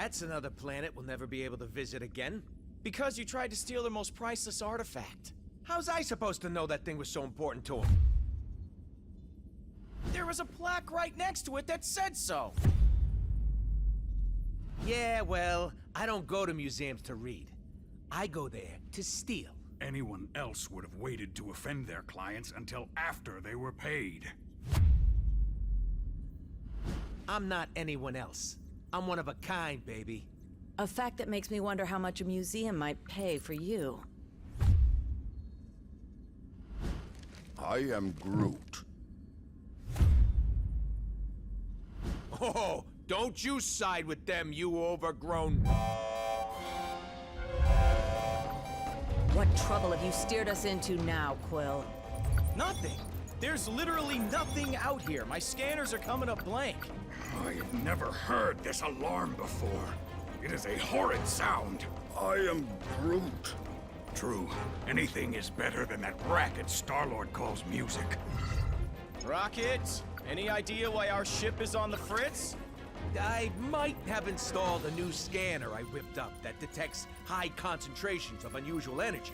That's another planet we'll never be able to visit again. Because you tried to steal their most priceless artifact. How's I supposed to know that thing was so important to him? There was a plaque right next to it that said so. Yeah, well, I don't go to museums to read. I go there to steal. Anyone else would have waited to offend their clients until after they were paid. I'm not anyone else. I'm one of a kind, baby. A fact that makes me wonder how much a museum might pay for you. I am Groot. Oh, don't you side with them, you overgrown... What trouble have you steered us into now, Quill? Nothing. There's literally nothing out here. My scanners are coming up blank. I have never heard this alarm before. It is a horrid sound. I am Groot. True, anything is better than that racket Star-Lord calls music. Rocket, any idea why our ship is on the fritz? I might have installed a new scanner I whipped up that detects high concentrations of unusual energy.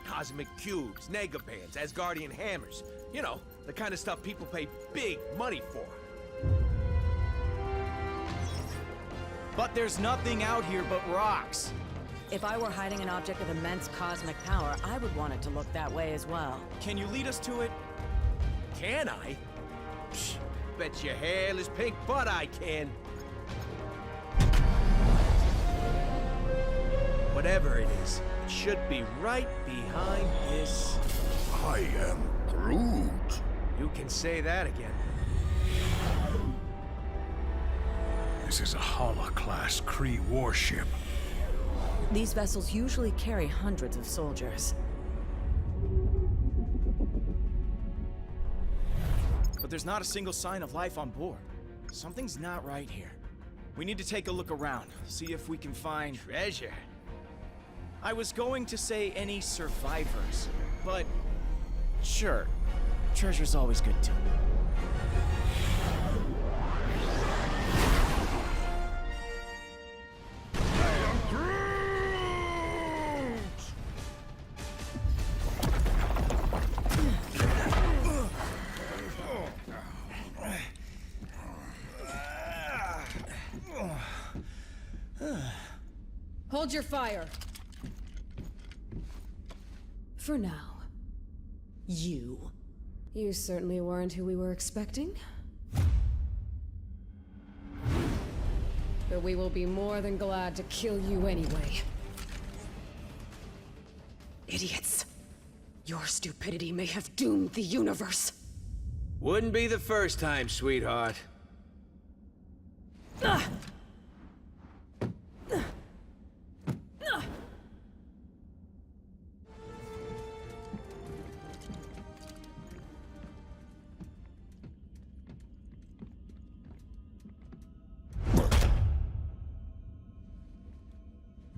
Cosmic cubes, negabands, Asgardian hammers. You know, the kind of stuff people pay big money for. But there's nothing out here but rocks. If I were hiding an object of immense cosmic power, I would want it to look that way as well. Can you lead us to it? Can I? Psh, bet your hairless pink butt I can. Whatever it is, it should be right behind this... I am Groot. You can say that again. This is a Hala-class Kree warship. These vessels usually carry hundreds of soldiers. But there's not a single sign of life on board. Something's not right here. We need to take a look around, see if we can find... Treasure. I was going to say any survivors, but... Sure. Treasure's always good too. Hold your fire. For now. You. You certainly weren't who we were expecting. But we will be more than glad to kill you anyway. Idiots. Your stupidity may have doomed the universe. Wouldn't be the first time, sweetheart.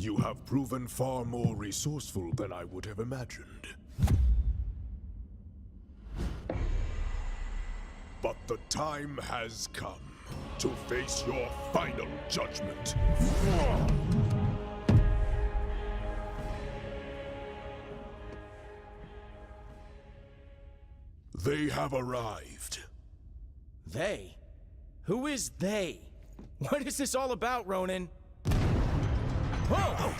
You have proven far more resourceful than I would have imagined. But the time has come to face your final judgment. They have arrived. They? Who is they? What is this all about, Ronan? Whoa!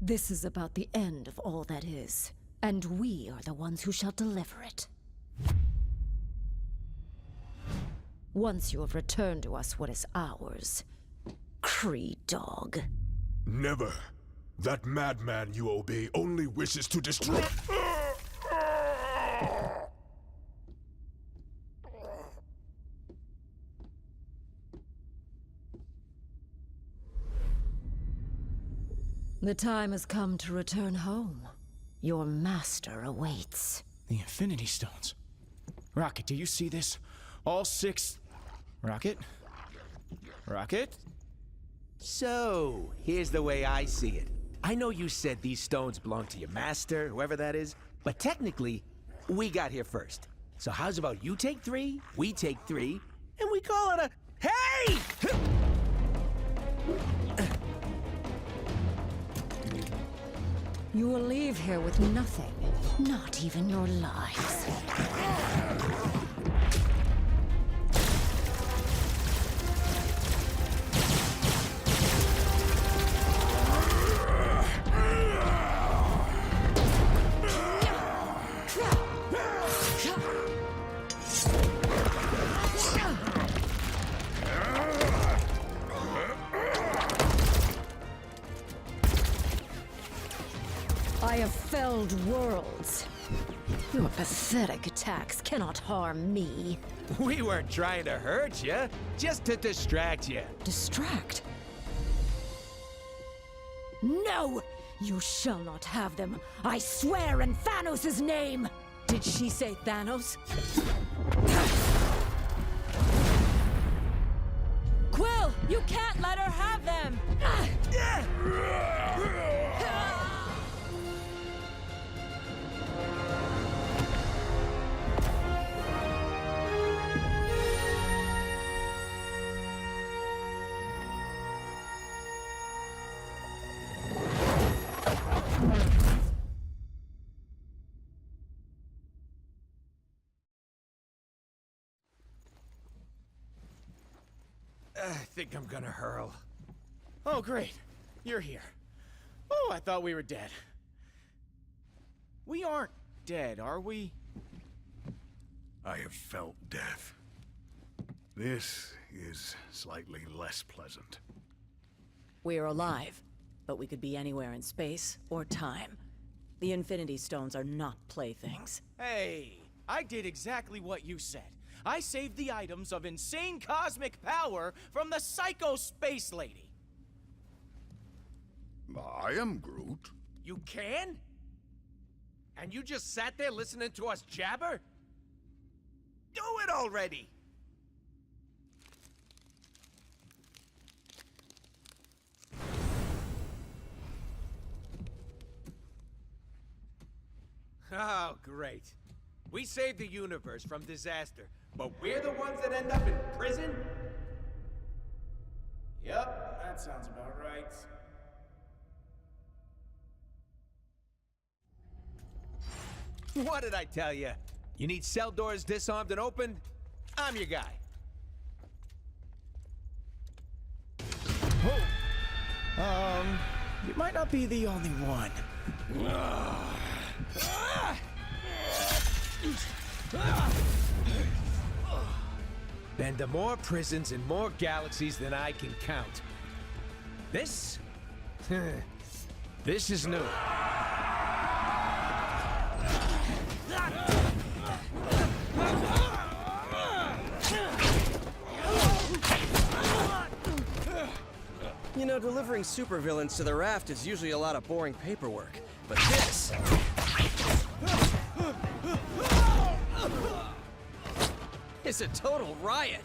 This is about the end of all that is, and we are the ones who shall deliver it. Once you have returned to us what is ours, Kree dog. Never. That madman you obey only wishes to destroy... The time has come to return home. Your master awaits. The Infinity Stones. Rocket, do you see this? All 6... Rocket? Rocket? So, here's the way I see it. I know you said these stones belong to your master, whoever that is, but technically, we got here first. So how's about you take 3, we take 3, and we call it a... Hey! You will leave here with nothing, not even your lives. I have felled worlds. Your pathetic attacks cannot harm me. We weren't trying to hurt you, just to distract you. Distract? No! You shall not have them. I swear in Thanos' name! Did she say Thanos? Quill, you can't let her have them! I think I'm gonna hurl. Oh, great. You're here. Oh, I thought we were dead. We aren't dead, are we? I have felt death. This is slightly less pleasant. We're alive, but we could be anywhere in space or time. The Infinity Stones are not playthings. Hey, I did exactly what you said. I saved the items of insane cosmic power from the Psycho Space Lady. I am Groot. You can? And you just sat there listening to us jabber? Do it already! Oh, great. We saved the universe from disaster, but we're the ones that end up in prison? Yep, that sounds about right. What did I tell you? You need cell doors disarmed and opened? I'm your guy. You might not be the only one. Been to more prisons and more galaxies than I can count. This? This is new. You know, delivering supervillains to the raft is usually a lot of boring paperwork. But this... is a total riot!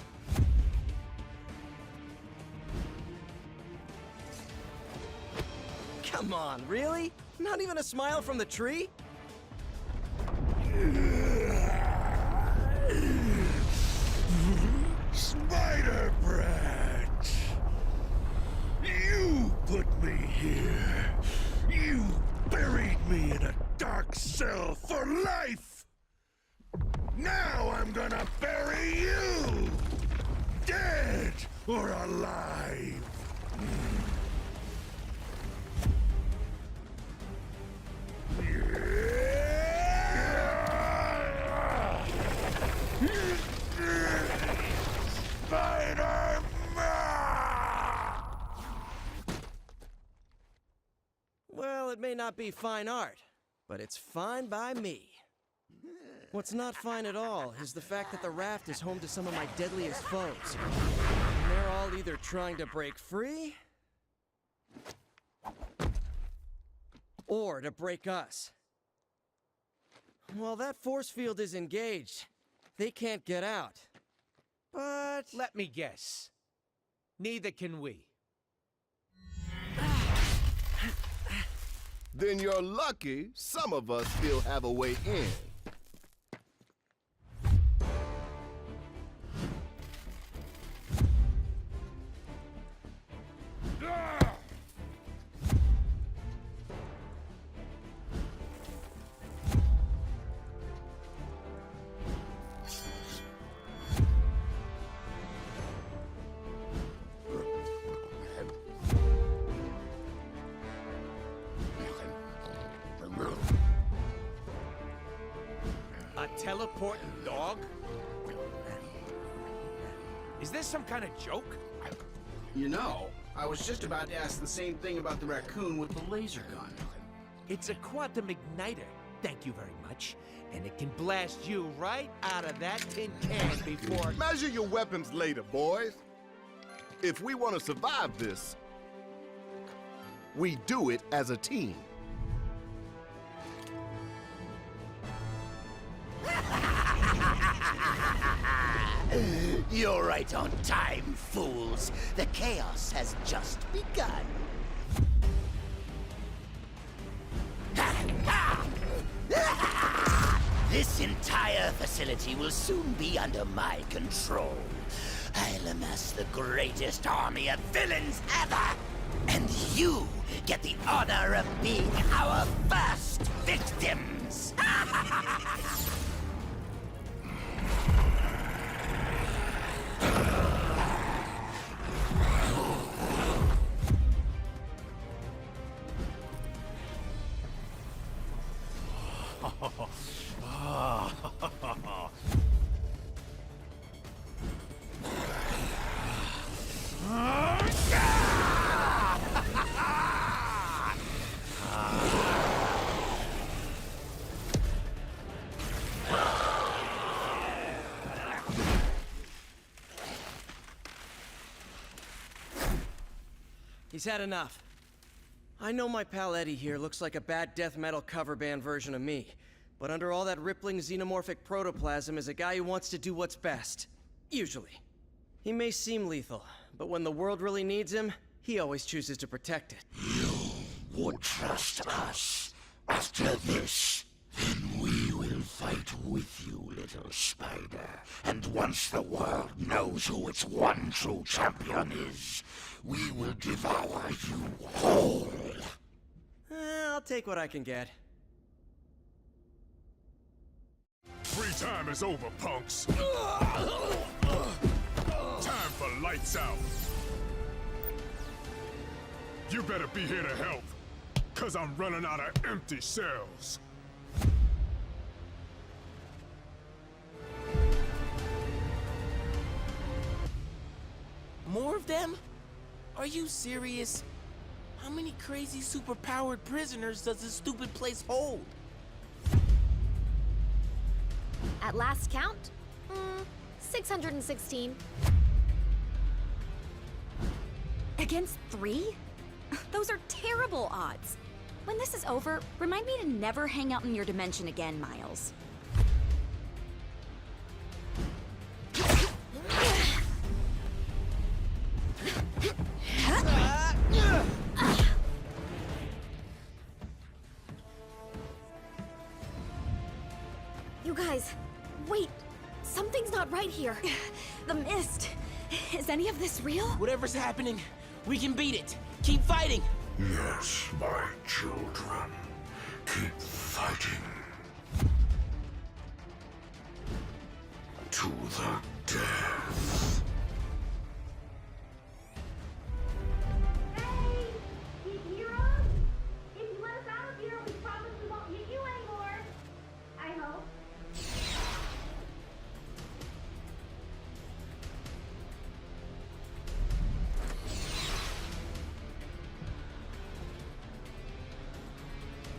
Come on, really? Not even a smile from the tree? Spider Brat! You put me here. You buried me in a dark cell for life. Now I'm gonna bury you! Dead or alive! Well, it may not be fine art, but it's fine by me. What's not fine at all is the fact that the raft is home to some of my deadliest foes. And they're all either trying to break free, or to break us. Well, that force field is engaged. They can't get out. But... Let me guess. Neither can we. Then you're lucky some of us still have a way in. A teleporting dog? Is this some kind of joke? You know, I was just about to ask the same thing about the raccoon with the laser gun. It's a quantum igniter. Thank you very much. And it can blast you right out of that tin can before... Measure your weapons later, boys. If we want to survive this, we do it as a team. You're right on time, fools. The chaos has just begun. This entire facility will soon be under my control. I'll amass the greatest army of villains ever! And you get the honor of being our first victims! He's had enough. I know my pal Eddie here looks like a bad death metal cover band version of me, but under all that rippling xenomorphic protoplasm is a guy who wants to do what's best. Usually. He may seem lethal, but when the world really needs him, he always chooses to protect it. You would trust us. After this, then we will fight with you, little spider. And once the world knows who its one true champion is, we will devour you whole. I'll take what I can get. Free time is over, punks. Time for lights out. You better be here to help, 'cause I'm running out of empty cells. More of them? Are you serious? How many crazy superpowered prisoners does this stupid place hold? At last count, 616. Against 3? Those are terrible odds. When this is over, remind me to never hang out in your dimension again, Miles. You guys, wait. Something's not right here. The mist. Is any of this real? Whatever's happening, we can beat it. Keep fighting. Yes, my children. Keep fighting. To the death. Hey! You hear us? If you let us out of here, we promise we won't hit you anymore. I hope.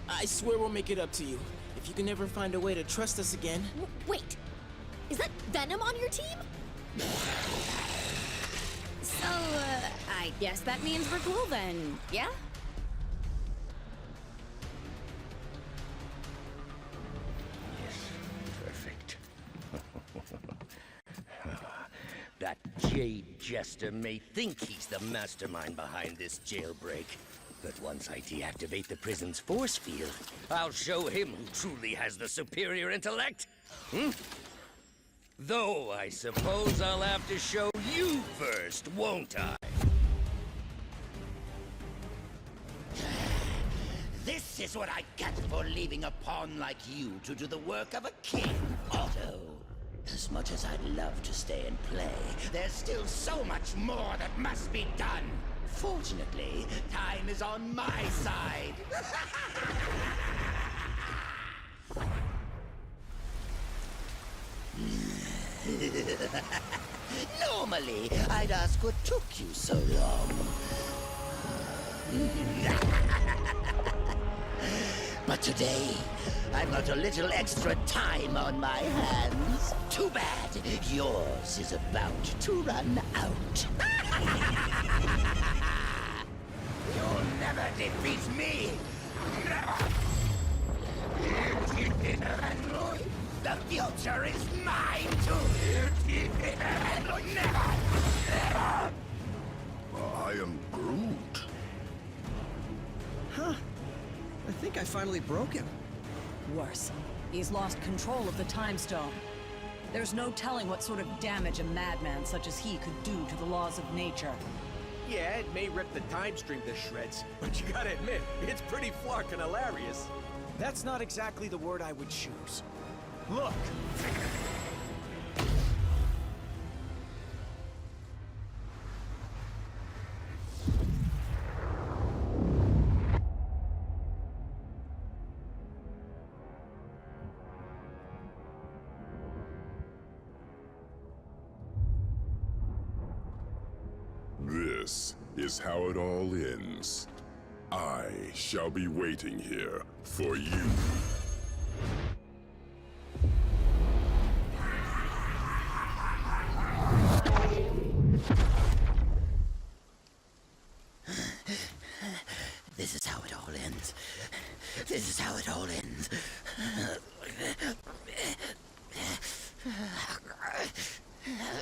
I swear we'll make it up to you. If you can ever find a way to trust us again. Wait. Is that Venom on your team? So, I guess that means we're cool then, yeah? Perfect. That jade jester may think he's the mastermind behind this jailbreak, But once I deactivate the prison's force field, I'll show him who truly has the superior intellect. Though I suppose I'll have to show you first, won't I? This is what I get for leaving a pawn like you to do the work of a king, Otto. As much as I'd love to stay and play, there's still so much more that must be done. Fortunately, time is on my side. Normally, I'd ask what took you so long. But today, I've got a little extra time on my hands. Too bad. Yours is about to run out. You'll never defeat me. Never. The future is mine too. Never. I am Groot. Huh. I think I finally broke him. Worse. He's lost control of the Time Stone. There's no telling what sort of damage a madman such as he could do to the laws of nature. Yeah, it may rip the time stream to shreds, but you gotta admit, it's pretty flarkin' hilarious. That's not exactly the word I would choose. Look! This is how it all ends. I shall be waiting here for you. This is how it all ends. This is how it all ends.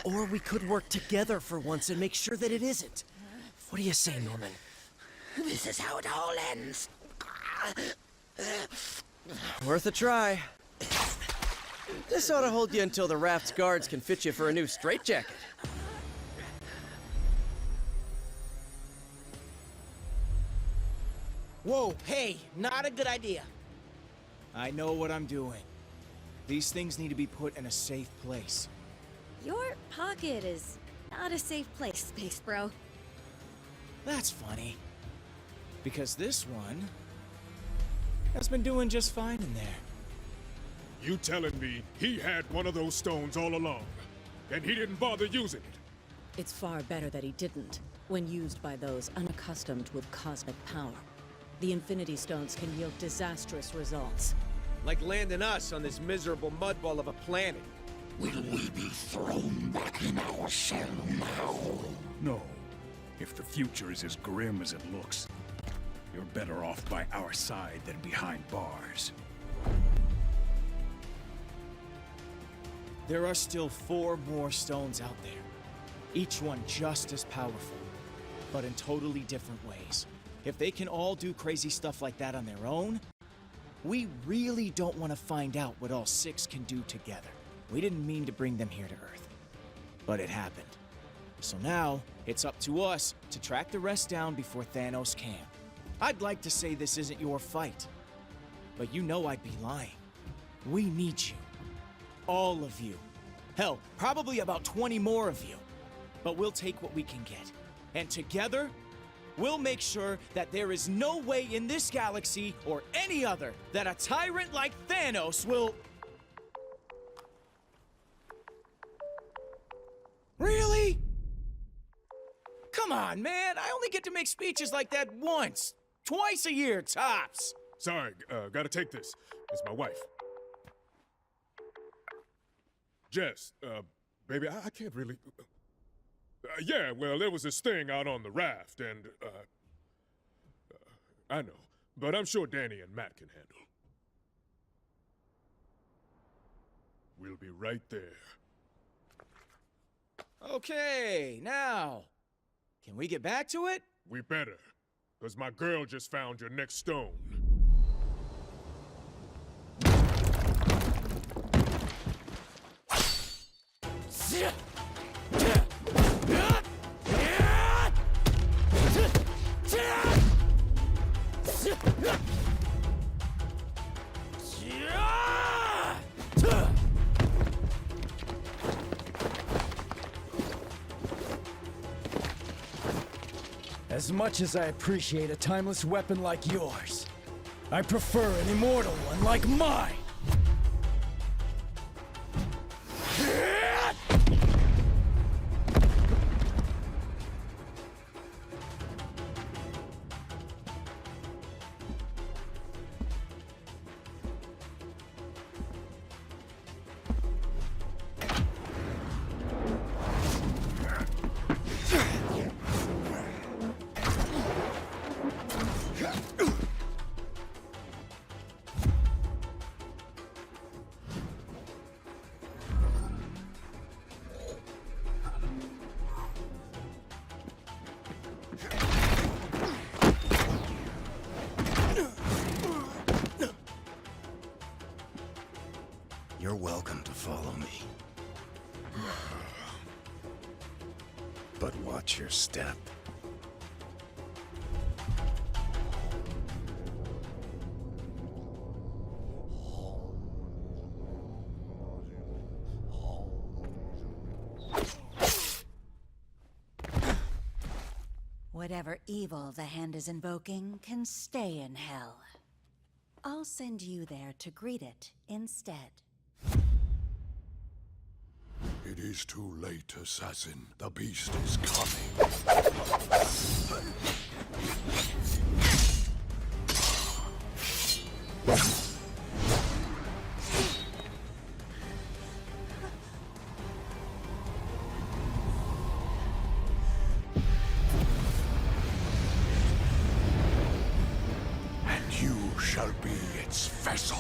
Or we could work together for once and make sure that it isn't. What do you say, Norman? This is how it all ends. Worth a try. This ought to hold you until the raft's guards can fit you for a new straitjacket. Whoa, hey, not a good idea. I know what I'm doing. These things need to be put in a safe place. Your pocket is not a safe place, Space Bro. That's funny. Because this one has been doing just fine in there. You telling me he had one of those stones all along, and he didn't bother using it? It's far better that he didn't, when used by those unaccustomed with cosmic power. The Infinity Stones can yield disastrous results. Like landing us on this miserable mudball of a planet. Will we be thrown back in our shell now? No. If the future is as grim as it looks, you're better off by our side than behind bars. There are still 4 more stones out there. Each one just as powerful, but in totally different ways. If they can all do crazy stuff like that on their own, we really don't want to find out what all 6 can do together. We didn't mean to bring them here to Earth, but it happened. So now, it's up to us to track the rest down before Thanos can. I'd like to say this isn't your fight, but you know I'd be lying. We need you. All of you. Hell, probably about 20 more of you. But we'll take what we can get. And together, we'll make sure that there is no way in this galaxy or any other that a tyrant like Thanos will... Really? Come on, man. I only get to make speeches like that once. Twice a year, tops. Sorry, gotta take this. It's my wife. Jess, baby, I can't really... yeah, well, there was this thing out on the raft, and, I know, but I'm sure Danny and Matt can handle. We'll be right there. Okay, now, can we get back to it? We better. 'cause my girl just found your next stone. As much as I appreciate a timeless weapon like yours, I prefer an immortal one like mine! You're welcome to follow me. But watch your step. Whatever evil the hand is invoking can stay in hell. I'll send you there to greet it instead. It is too late, assassin. The beast is coming. And you shall be its vessel.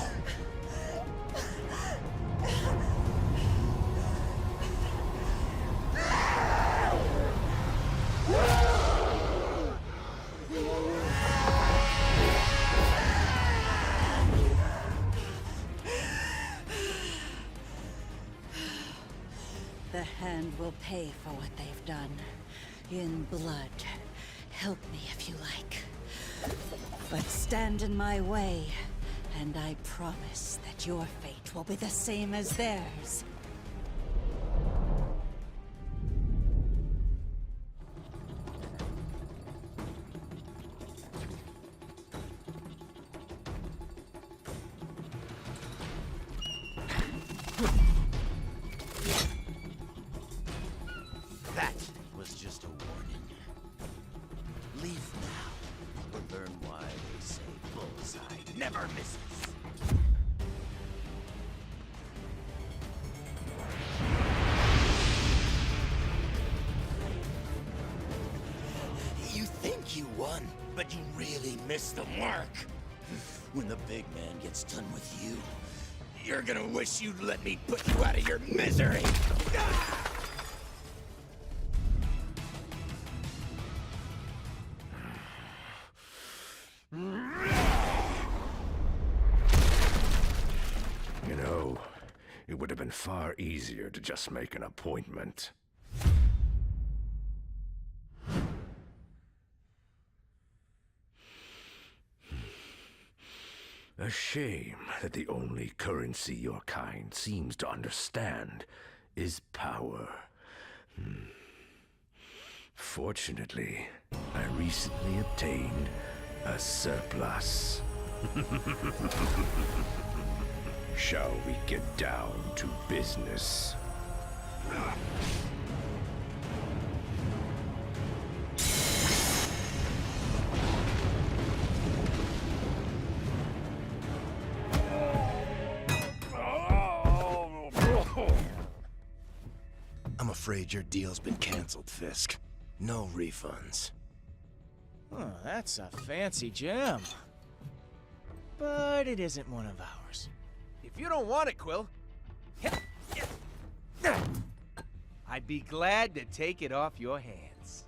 The hand will pay for what they've done. In blood. Help me if you like. But stand in my way, and I promise that your fate will be the same as theirs. That was just a warning. Leave now, or learn why they say bullseye never misses. You think you won, but you really missed the mark. When the big man gets done with you, you're gonna wish you'd let me put you out of your misery. You know, it would have been far easier to just make an appointment. A shame that the only currency your kind seems to understand is power. Fortunately, I recently obtained a surplus. Shall we get down to business? I'm afraid your deal's been canceled, Fisk. No refunds. Oh, that's a fancy gem. But it isn't one of ours. If you don't want it, Quill, I'd be glad to take it off your hands.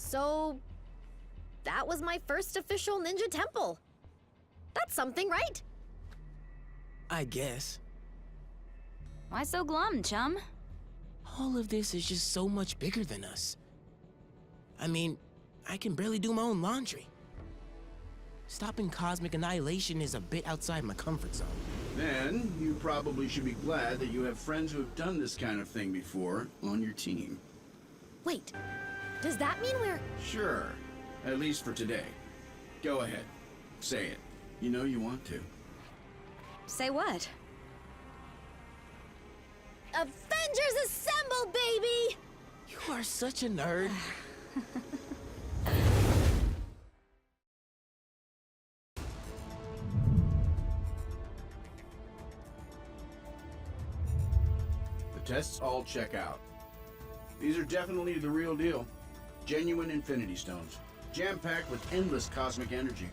So, that was my first official ninja temple. That's something, right? I guess. Why so glum, chum? All of this is just so much bigger than us. I mean, I can barely do my own laundry. Stopping cosmic annihilation is a bit outside my comfort zone. Then, you probably should be glad that you have friends who have done this kind of thing before on your team. Wait, does that mean we're... Sure, at least for today. Go ahead, say it. You know you want to. Say what? Avengers assemble, baby! You are such a nerd. The tests all check out. These are definitely the real deal. Genuine Infinity Stones, jam-packed with endless cosmic energy.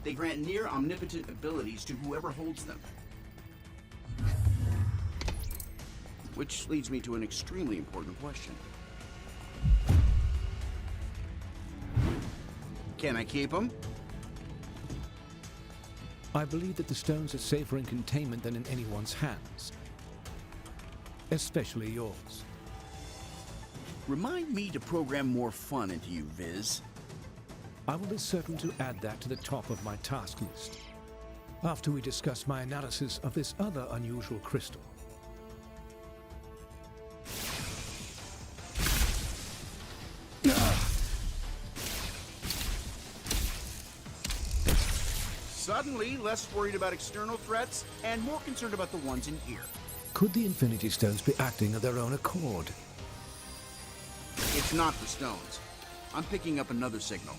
They grant near omnipotent abilities to whoever holds them. Which leads me to an extremely important question. Can I keep them? I believe that the stones are safer in containment than in anyone's hands. Especially yours. Remind me to program more fun into you, Viz. I will be certain to add that to the top of my task list, after we discuss my analysis of this other unusual crystal. Suddenly, less worried about external threats and more concerned about the ones in here. Could the Infinity Stones be acting of their own accord? It's not the stones. I'm picking up another signal.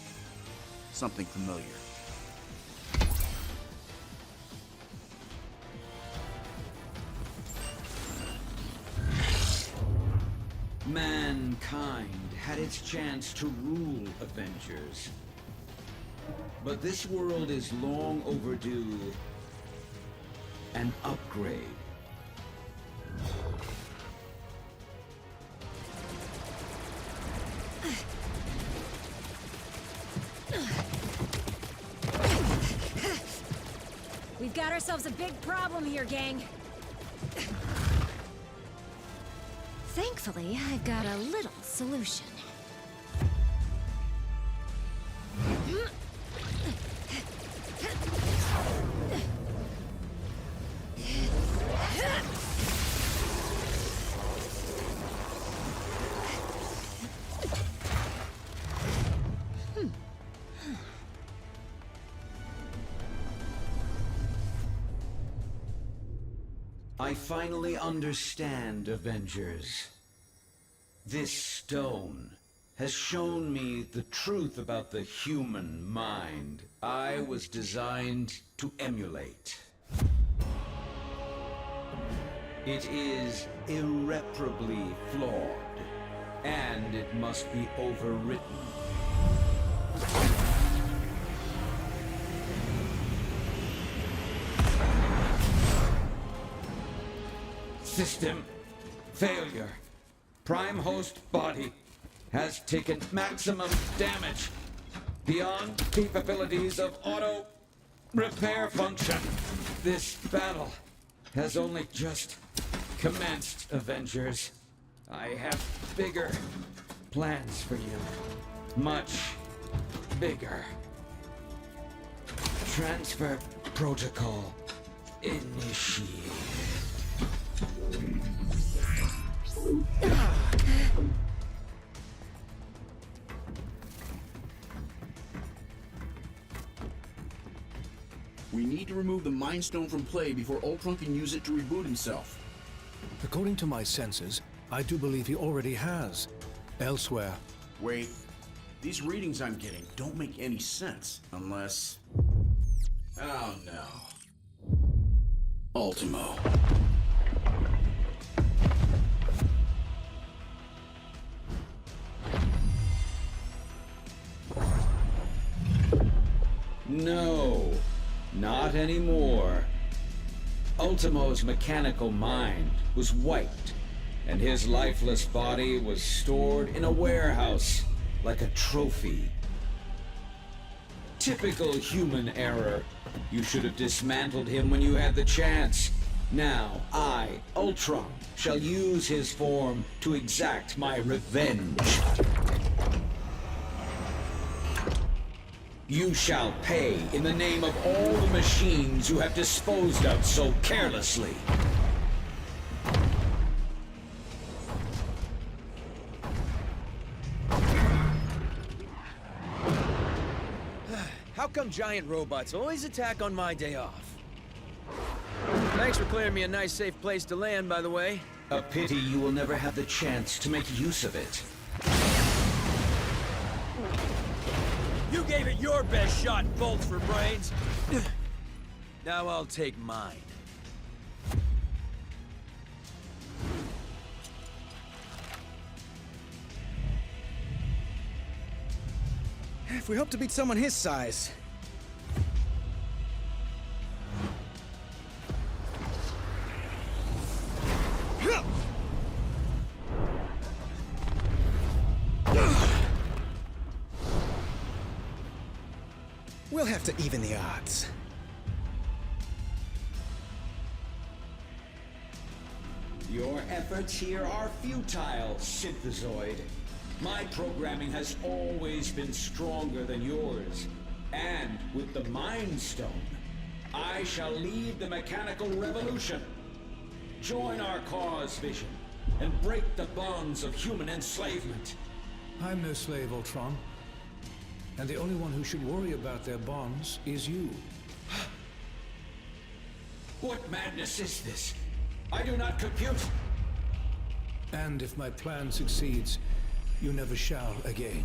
Something familiar. Mankind had its chance to rule Avengers. But this world is long overdue an upgrade. We've got ourselves a big problem here, gang. Thankfully, I've got a little solution. I finally understand, Avengers. This stone has shown me the truth about the human mind I was designed to emulate. It is irreparably flawed, and it must be overwritten. System failure. Prime host body has taken maximum damage beyond capabilities of auto repair function. This battle has only just commenced, Avengers. I have bigger plans for you. Much bigger. Transfer protocol initiated. We need to remove the Mind Stone from play before Ultron can use it to reboot himself. According to my senses, I do believe he already has. Elsewhere. Wait. These readings I'm getting don't make any sense unless... Oh no. Ultimo. No, not anymore. Ultimo's mechanical mind was wiped, and his lifeless body was stored in a warehouse like a trophy. Typical human error. You should have dismantled him when you had the chance. Now, I, Ultron, shall use his form to exact my revenge. You shall pay in the name of all the machines you have disposed of so carelessly. How come giant robots always attack on my day off? Thanks for clearing me a nice, safe place to land, by the way. A pity you will never have the chance to make use of it. You gave it your best shot, bolts for brains. Now I'll take mine. If we hope to beat someone his size. We'll have to even the odds. Your efforts here are futile, Synthezoid. My programming has always been stronger than yours. And with the Mind Stone, I shall lead the mechanical revolution. Join our cause, Vision, and break the bonds of human enslavement. I'm no slave, Ultron. And the only one who should worry about their bonds is you. What madness is this? I do not compute. And if my plan succeeds, you never shall again.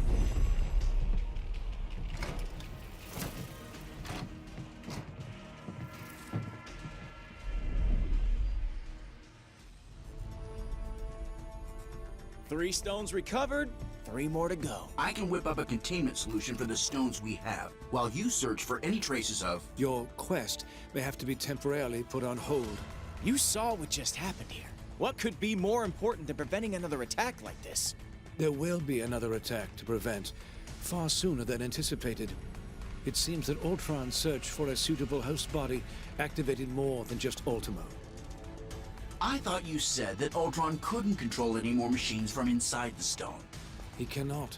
Three stones recovered, 3 more to go. I can whip up a containment solution for the stones we have, while you search for any traces of... Your quest may have to be temporarily put on hold. You saw what just happened here. What could be more important than preventing another attack like this? There will be another attack to prevent, far sooner than anticipated. It seems that Ultron's search for a suitable host body activated more than just Ultimo. I thought you said that Ultron couldn't control any more machines from inside the stone. He cannot.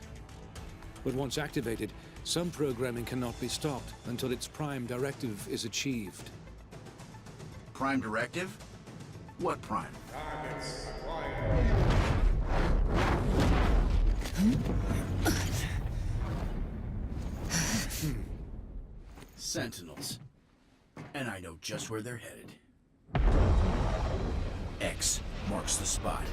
But once activated, some programming cannot be stopped until its prime directive is achieved. Prime directive? What prime? Sentinels. And I know just where they're headed. X marks the spot.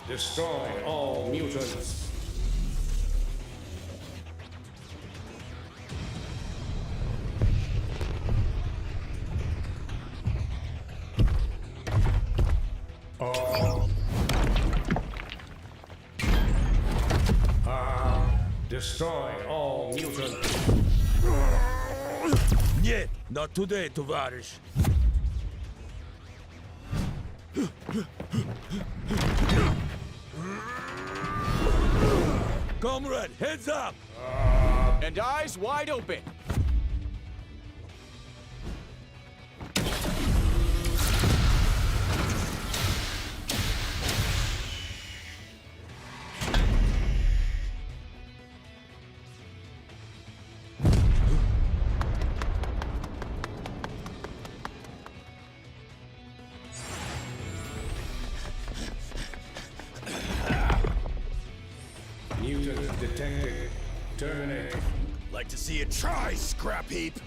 Destroy all mutants. Destroy all mutants. Нет, not today, товарищ. Comrade, heads up! And eyes wide open. Mutant detected. Terminate. Like to see you try, scrap heap!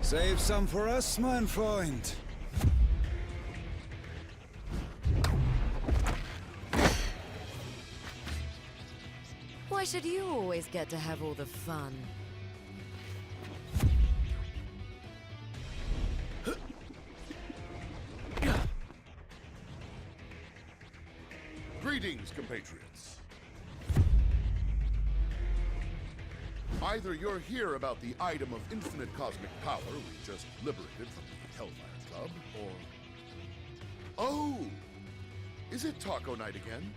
Save some for us, mein Freund. Why should you always get to have all the fun? Greetings, compatriots. Either you're here about the item of infinite cosmic power we just liberated from the Hellfire Club, or... Oh! Is it taco night again?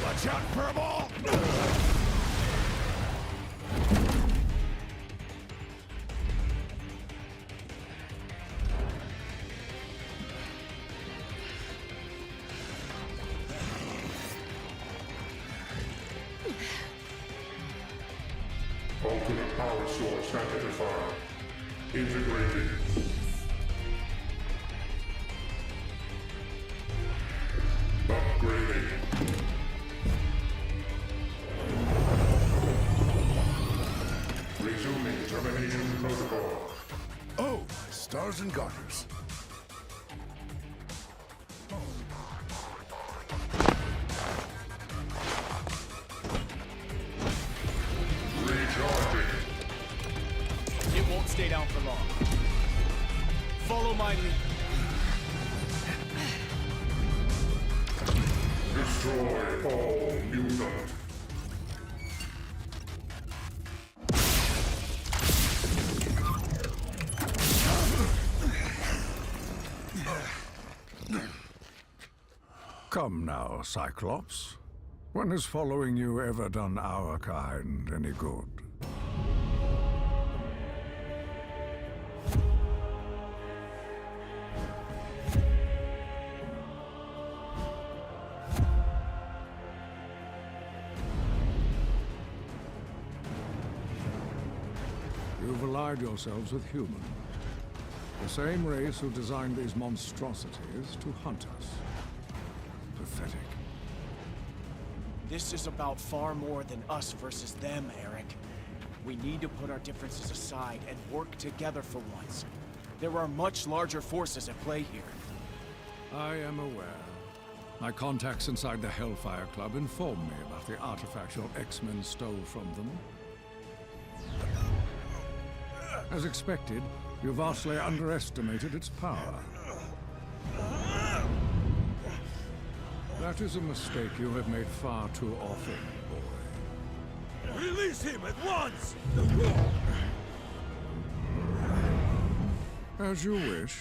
Watch out, Furball! Ultimate power source identified. Integrated. Upgrading. Resuming termination protocol. Oh, my stars and garters. It won't stay down for long. Follow my lead. Destroy all mutants. Come now, Cyclops. When has following you ever done our kind any good? You've allied yourselves with humans. The same race who designed these monstrosities to hunt us. Pathetic. This is about far more than us versus them, Eric. We need to put our differences aside and work together for once. There are much larger forces at play here. I am aware. My contacts inside the Hellfire Club informed me about the artifact your X-Men stole from them. As expected, you vastly underestimated its power. That is a mistake you have made far too often, boy. Release him at once! As you wish.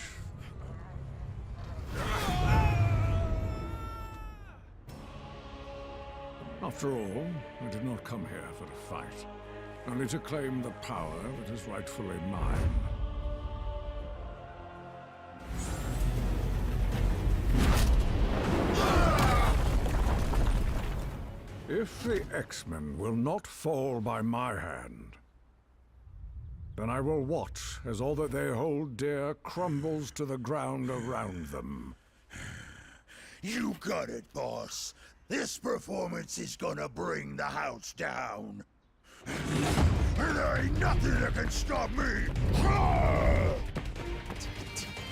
After all, I did not come here for a fight, only to claim the power that is rightfully mine. If the X-Men will not fall by my hand, then I will watch as all that they hold dear crumbles to the ground around them. You got it, boss. This performance is gonna bring the house down. And there ain't nothing that can stop me!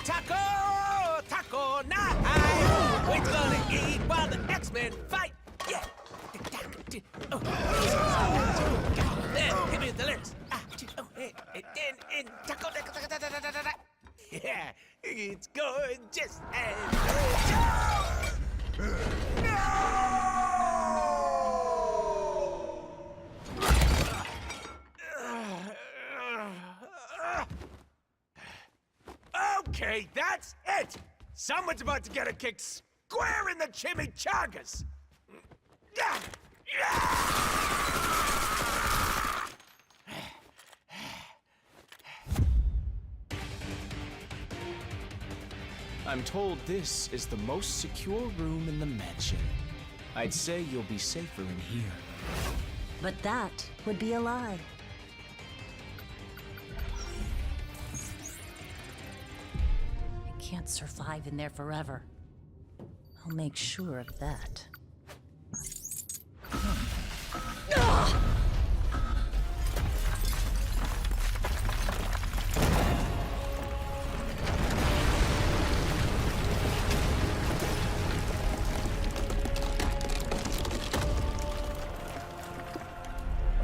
Taco! Taco night! We're gonna eat while the X-Men fight! Yeah! There, give me the lyrics. Taco, yeah, it's going just as Okay, that's it! Someone's about to get a kick square in the chimichangas! I'm told this is the most secure room in the mansion. I'd say you'll be safer in here. But that would be a lie. I can't survive in there forever. I'll make sure of that.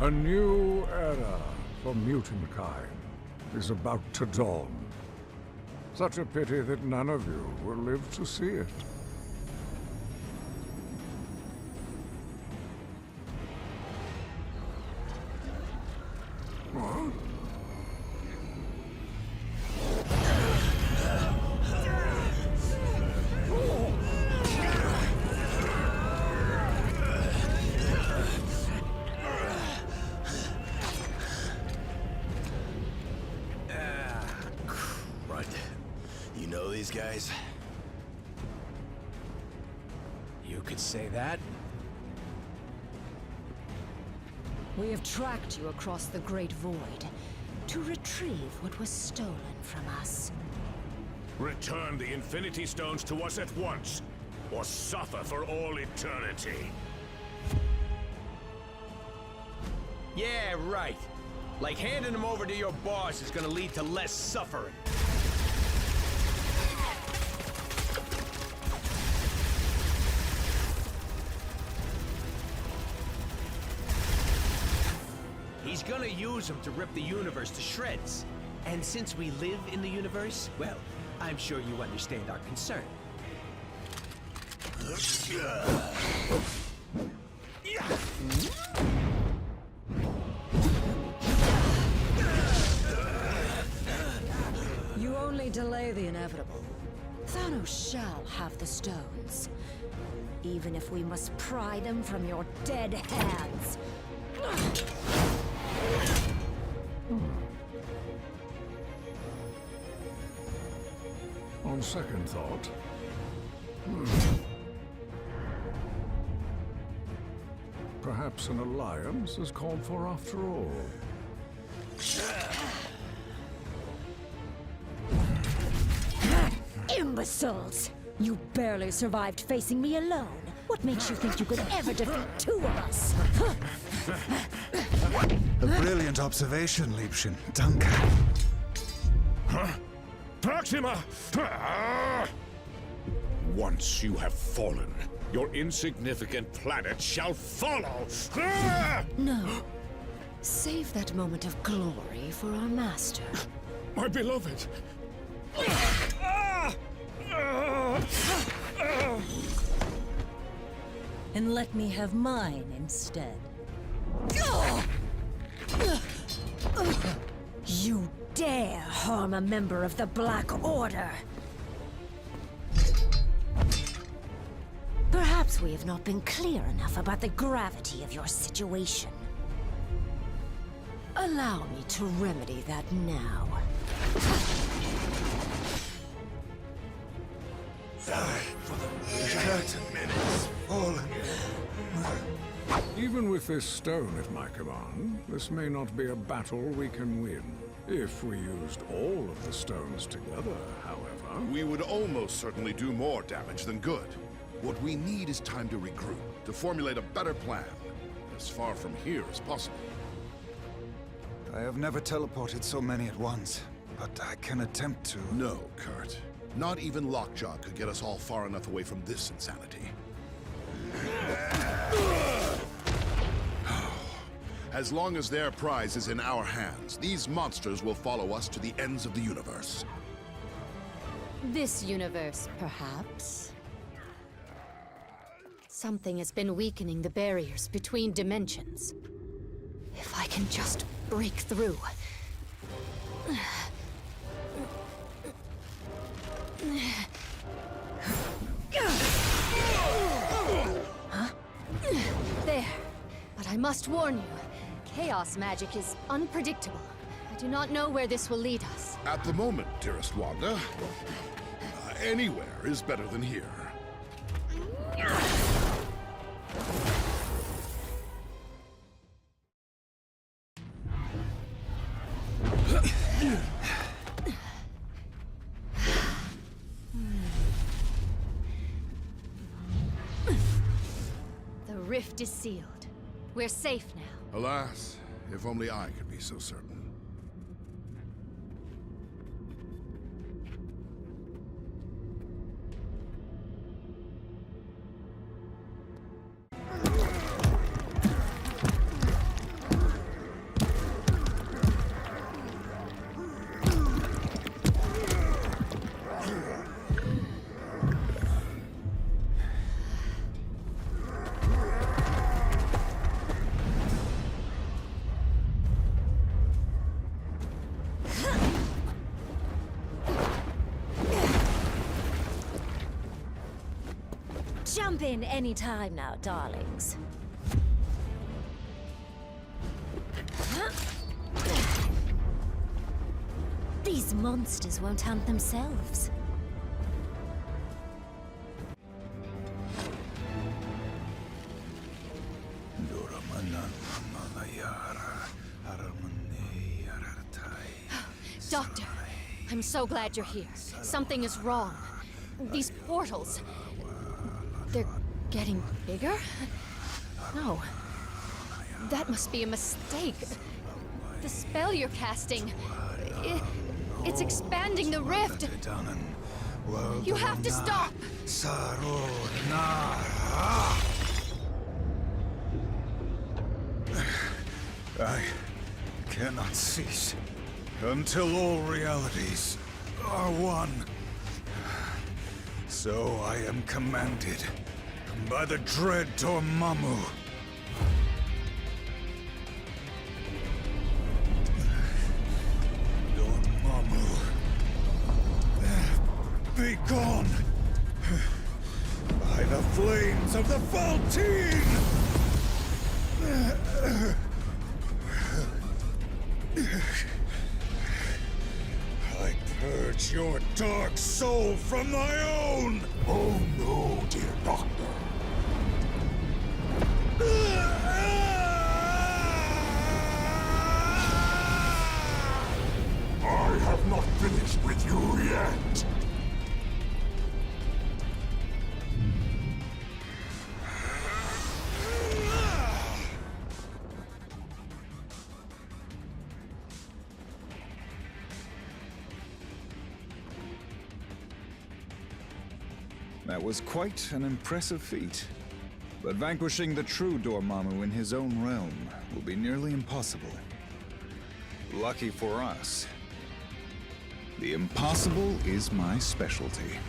A new era for mutant kind. is about to dawn. Such a pity that none of you will live to see it. What? Crud. You know these guys? You could say that. We have tracked you across the Great Void to retrieve what was stolen from us. Return the Infinity Stones to us at once, or suffer for all eternity. Yeah, right. Like handing them over to your boss is gonna lead to less suffering. He's gonna use them to rip the universe to shreds. And since we live in the universe, well, I'm sure you understand our concern. You only delay the inevitable. Thanos shall have the stones. Even if we must pry them from your dead hands. On second thought... Perhaps an alliance is called for after all. Imbeciles! You barely survived facing me alone. What makes you think you could ever defeat two of us? A brilliant observation, Liebchen. Danke. Huh? Proxima! Once you have fallen, your insignificant planet shall follow! No. Save that moment of glory for our master. My beloved! And let me have mine instead. You dare harm a member of the Black Order! Perhaps we have not been clear enough about the gravity of your situation. Allow me to remedy that now. For the curtain minutes fallen. Even with this stone at my command, this may not be a battle we can win. If we used all of the stones together, however... We would almost certainly do more damage than good. What we need is time to regroup, to formulate a better plan, as far from here as possible. I have never teleported so many at once, but I can attempt to... No, Kurt. Not even Lockjaw could get us all far enough away from this insanity. As long as their prize is in our hands, these monsters will follow us to the ends of the universe. This universe, perhaps? Something has been weakening the barriers between dimensions. If I can just break through. Huh? There. But I must warn you, chaos magic is unpredictable. I do not know where this will lead us. At the moment, dearest Wanda, anywhere is better than here. The rift is sealed. We're safe now. Alas, if only I could be so certain. Jump in any time now, darlings. These monsters won't hunt themselves. Doctor, I'm so glad you're here. Something is wrong. These portals... they're getting bigger? No. That must be a mistake. The spell you're casting... it's expanding the rift. You have to stop! I cannot cease until all realities are one. So I am commanded by the dread Dormammu. Dormammu, be gone by the flames of the Faltine! I purge your dark soul from my own! Oh no, dear Doctor. I have not finished with you yet. That was quite an impressive feat. But vanquishing the true Dormammu in his own realm will be nearly impossible. Lucky for us, the impossible is my specialty.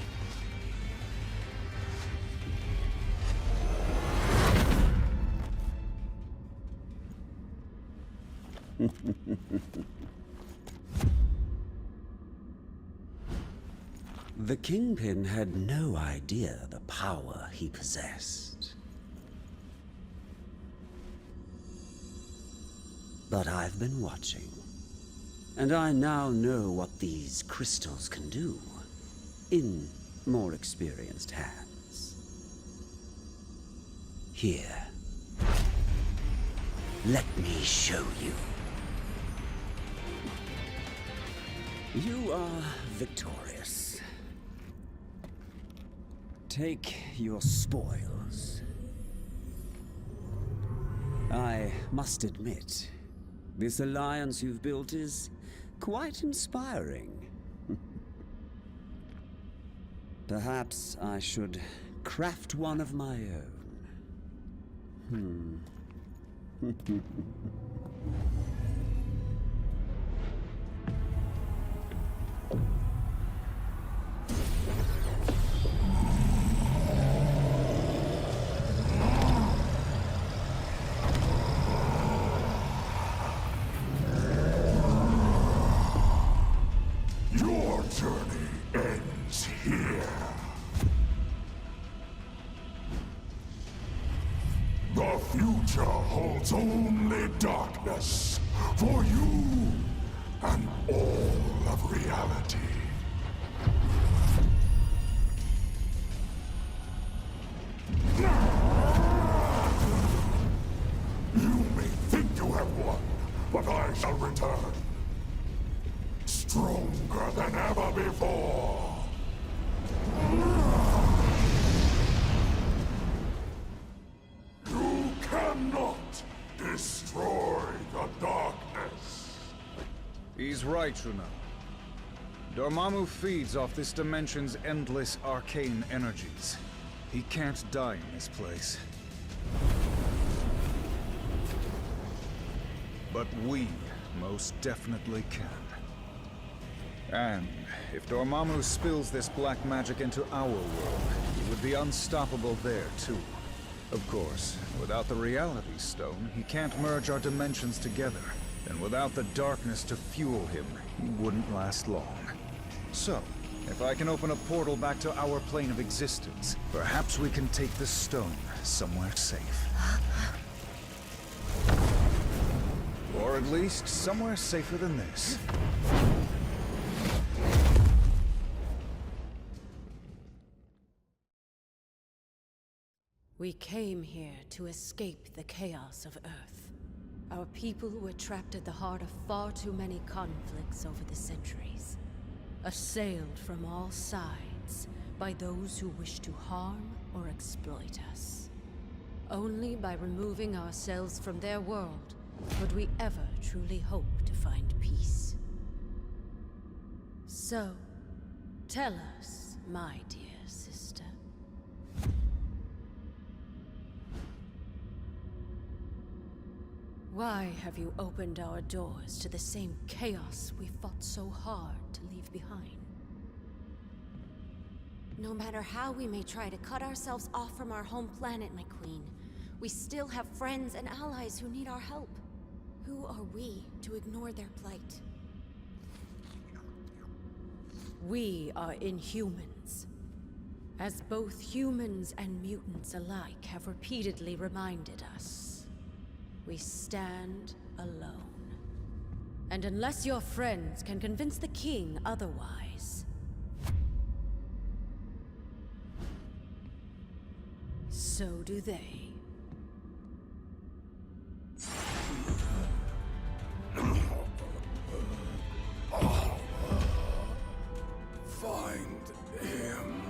The Kingpin had no idea the power he possessed. But I've been watching, and I now know what these crystals can do in more experienced hands. Here, let me show you. You are victorious. Take your spoils. I must admit, this alliance you've built is quite inspiring. Perhaps I should craft one of my own. Your journey ends here. The future holds only darkness for you and all of reality. You may think you have won, but I shall return. Stronger than ever before. You cannot destroy the darkness. He's right, Runa. Dormammu feeds off this dimension's endless arcane energies. He can't die in this place. But we most definitely can. And if Dormammu spills this black magic into our world, he would be unstoppable there, too. Of course, without the Reality Stone, he can't merge our dimensions together. And without the darkness to fuel him, he wouldn't last long. So, If I can open a portal back to our plane of existence, perhaps we can take the stone somewhere safe. Or at least somewhere safer than this. We came here to escape the chaos of Earth. Our people were trapped at the heart of far too many conflicts over the centuries. Assailed from all sides by those who wish to harm or exploit us. Only by removing ourselves from their world would we ever truly hope to find peace. So, tell us, my dear sister. Why have you opened our doors to the same chaos we fought so hard to leave behind? No matter how we may try to cut ourselves off from our home planet, my queen, we still have friends and allies who need our help. Who are we to ignore their plight? We are Inhumans. As both humans and mutants alike have repeatedly reminded us. We stand alone. And unless your friends can convince the king otherwise, so do they. Find him.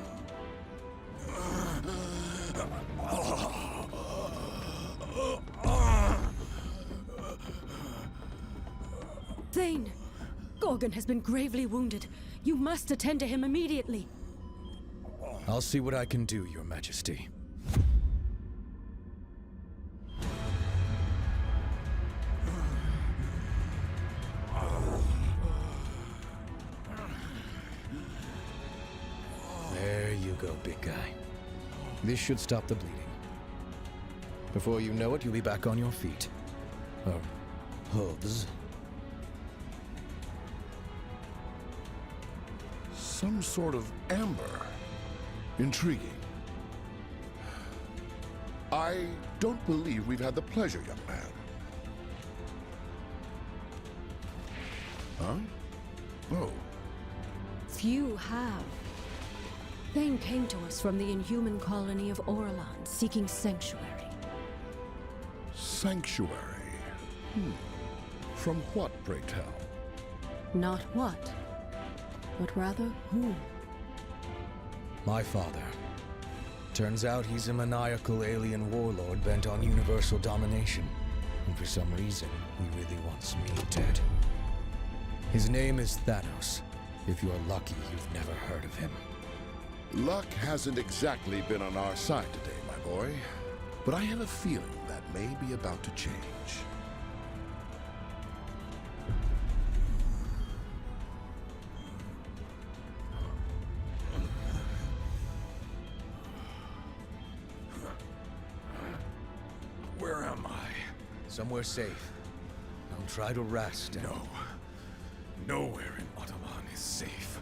Thane! Gorgon has been gravely wounded. You must attend to him immediately. I'll see what I can do, Your Majesty. There you go, big guy. This should stop the bleeding. Before you know it, you'll be back on your feet. Or hooves. Some sort of amber. Intriguing. I don't believe we've had the pleasure, young man. Huh? Oh. Few have. Thane came to us from the Inhuman colony of Orlan, seeking sanctuary. Sanctuary? From what, pray tell? Not what, but rather who. My father. Turns out he's a maniacal alien warlord bent on universal domination. And for some reason, he really wants me dead. His name is Thanos. If you're lucky, you've never heard of him. Luck hasn't exactly been on our side today, my boy. But I have a feeling that may be about to change. Where am I? Somewhere safe. Don't try to rest. No. Nowhere in Ottoman is safe.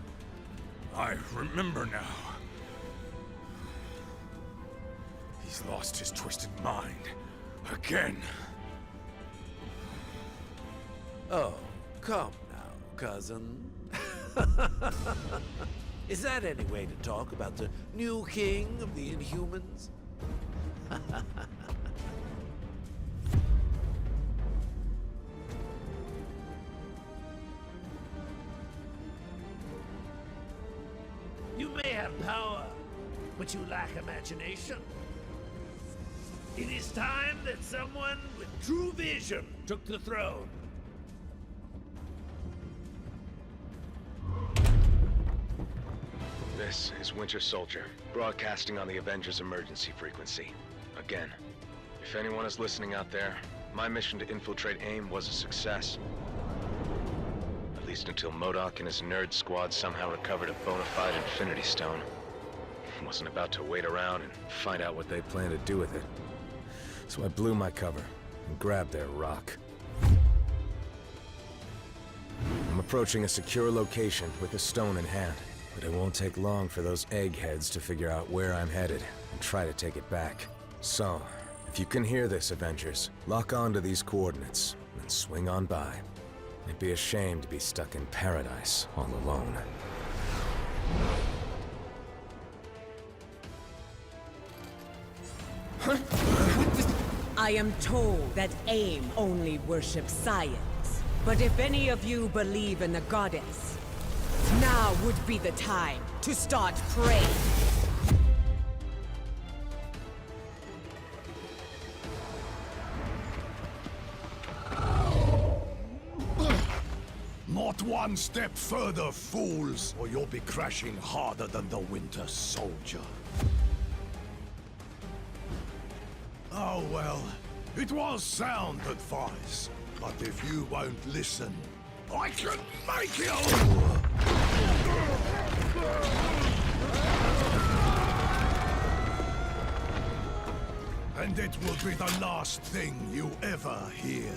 I remember now. He's lost his twisted mind. Again. Oh, come now, cousin. Is that any way to talk about the new king of the Inhumans? You may have power, but you lack imagination. It is time that someone with true vision took the throne. This is Winter Soldier, broadcasting on the Avengers emergency frequency. Again, if anyone is listening out there, my mission to infiltrate AIM was a success. At least until MODOK and his nerd squad somehow recovered a bona fide Infinity Stone. Wasn't about to wait around and find out what they plan to do with it. So I blew my cover and grabbed their rock. I'm approaching a secure location with the stone in hand. But it won't take long for those eggheads to figure out where I'm headed and try to take it back. So, if you can hear this, Avengers, lock on to these coordinates and swing on by. It'd be a shame to be stuck in paradise all alone. I am told that AIM only worships science. But if any of you believe in the goddess, now would be the time to start praying. Not one step further, fools, or you'll be crashing harder than the Winter Soldier. Oh well, it was sound advice, but if you won't listen, I can make you! And it will be the last thing you ever hear.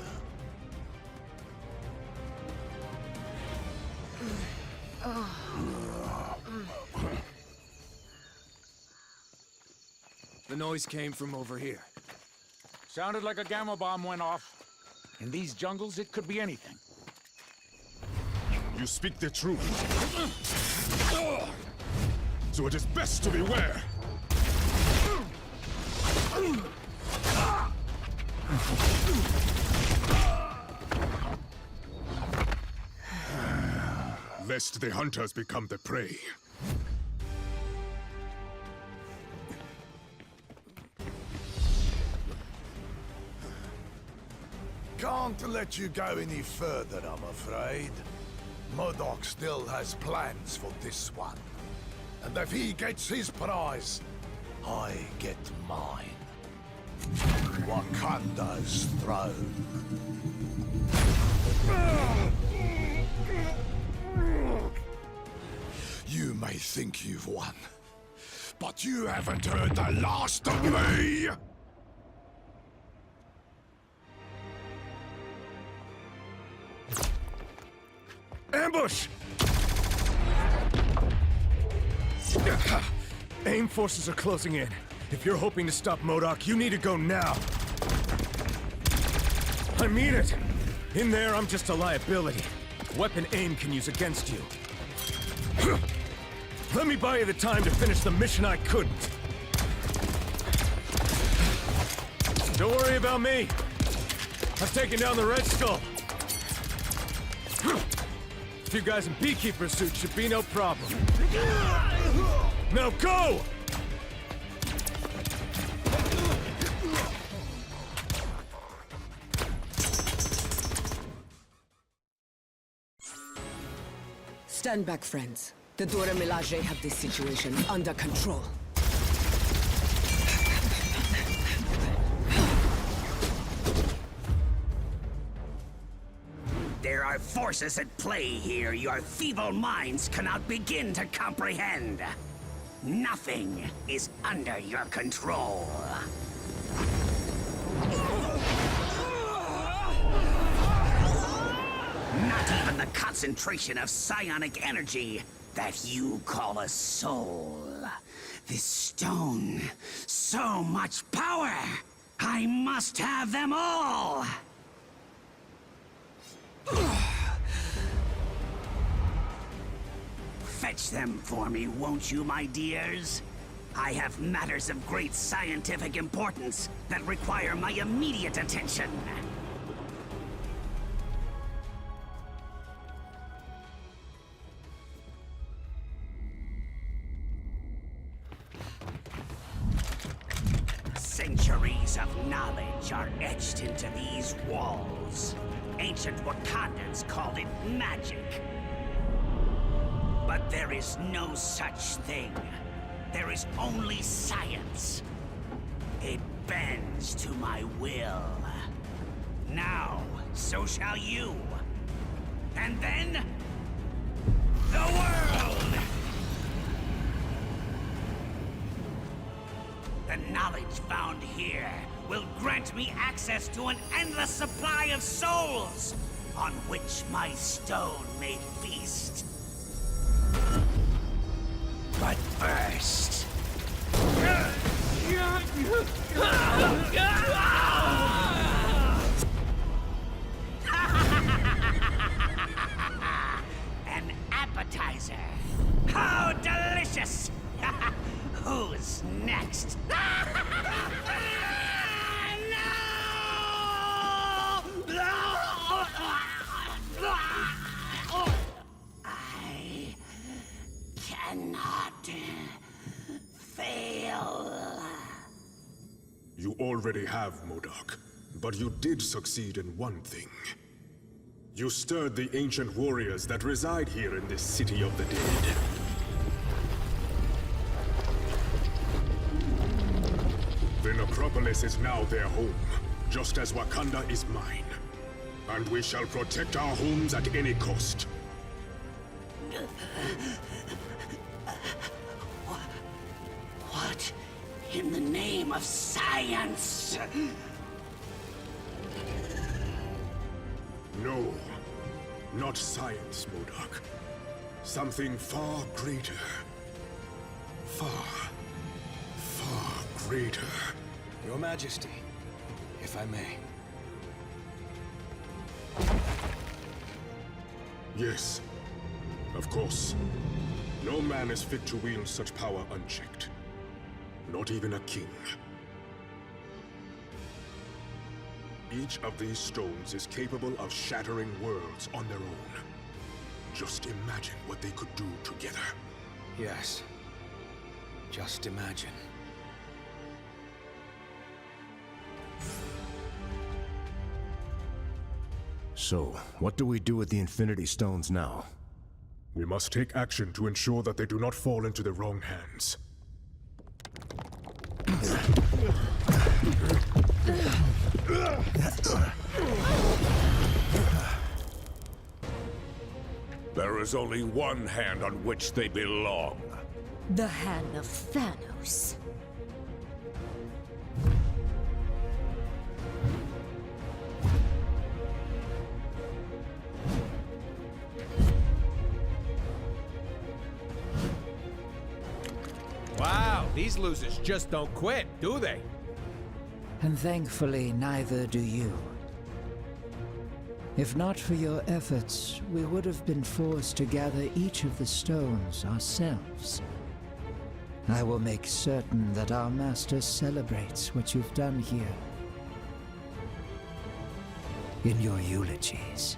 The noise came from over here. Sounded like a gamma bomb went off. In these jungles, it could be anything. You speak the truth. So it is best to beware. Lest the hunters become the prey. Can't let you go any further, I'm afraid. MODOK still has plans for this one. And if he gets his prize, I get mine. Wakanda's throne. You may think you've won, but you haven't heard the last of me! Ambush! AIM forces are closing in. If you're hoping to stop MODOK, you need to go now. I mean it! In there, I'm just a liability. Weapon AIM can use against you. Let me buy you the time to finish the mission I couldn't. Don't worry about me. I've taken down the Red Skull. You guys in beekeeper suits should be no problem. Now go! Stand back, friends. The Dora Milaje have this situation under control. There are forces at play here your feeble minds cannot begin to comprehend. Nothing is under your control. Not even the concentration of psionic energy that you call a soul. This stone, so much power! I must have them all! Fetch them for me, won't you, my dears? I have matters of great scientific importance that require my immediate attention. Centuries of knowledge are etched into these walls. Ancient Wakandans called it magic. But there is no such thing. There is only science. It bends to my will. Now, so shall you. And then, the world! The knowledge found here will grant me access to an endless supply of souls, on which my stone may feast. But first... An appetizer. How delicious! Who's next? I cannot fail. You already have, MODOK, but you did succeed in one thing. You stirred the ancient warriors that reside here in this city of the dead. The necropolis is now their home, just as Wakanda is mine. And we shall protect our homes at any cost. What in the name of science? No, not science, MODOK. Something far greater. Far greater. Your Majesty, if I may. Yes, of course. No man is fit to wield such power unchecked. Not even a king. Each of these stones is capable of shattering worlds on their own. Just imagine what they could do together. Yes. Just imagine. So, what do we do with the Infinity Stones now? We must take action to ensure that they do not fall into the wrong hands. There is only one hand on which they belong. The hand of Thanos. Wow, these losers just don't quit, do they? And thankfully, neither do you. If not for your efforts, we would have been forced to gather each of the stones ourselves. I will make certain that our master celebrates what you've done here. In your eulogies.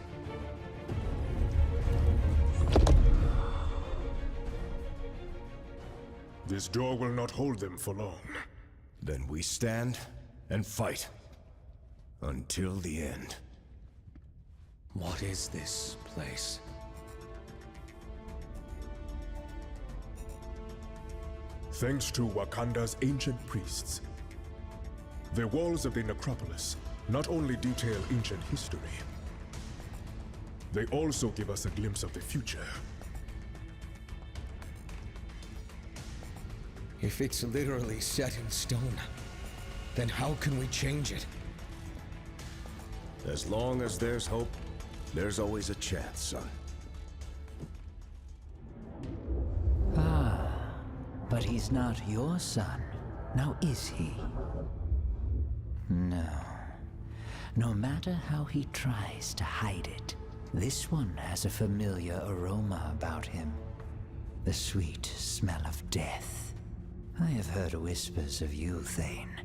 This door will not hold them for long. Then we stand and fight. Until the end. What is this place? Thanks to Wakanda's ancient priests. The walls of the necropolis not only detail ancient history, they also give us a glimpse of the future. If it's literally set in stone, then how can we change it? As long as there's hope, there's always a chance, son. Ah, but he's not your son, now is he? No. No matter how he tries to hide it, this one has a familiar aroma about him. The sweet smell of death. I have heard whispers of you, Thane,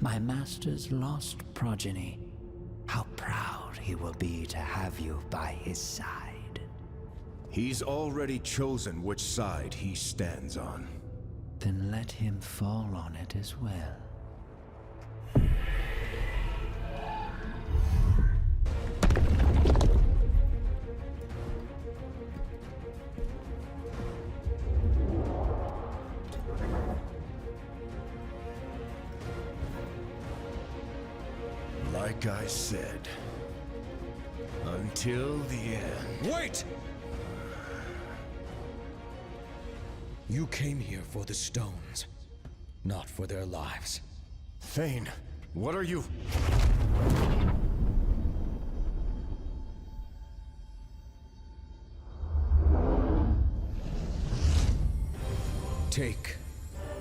my master's lost progeny. How proud he will be to have you by his side. He's already chosen which side he stands on. Then let him fall on it as well. Like I said, until the end. Wait! You came here for the stones, not for their lives. Thane, what are you? Take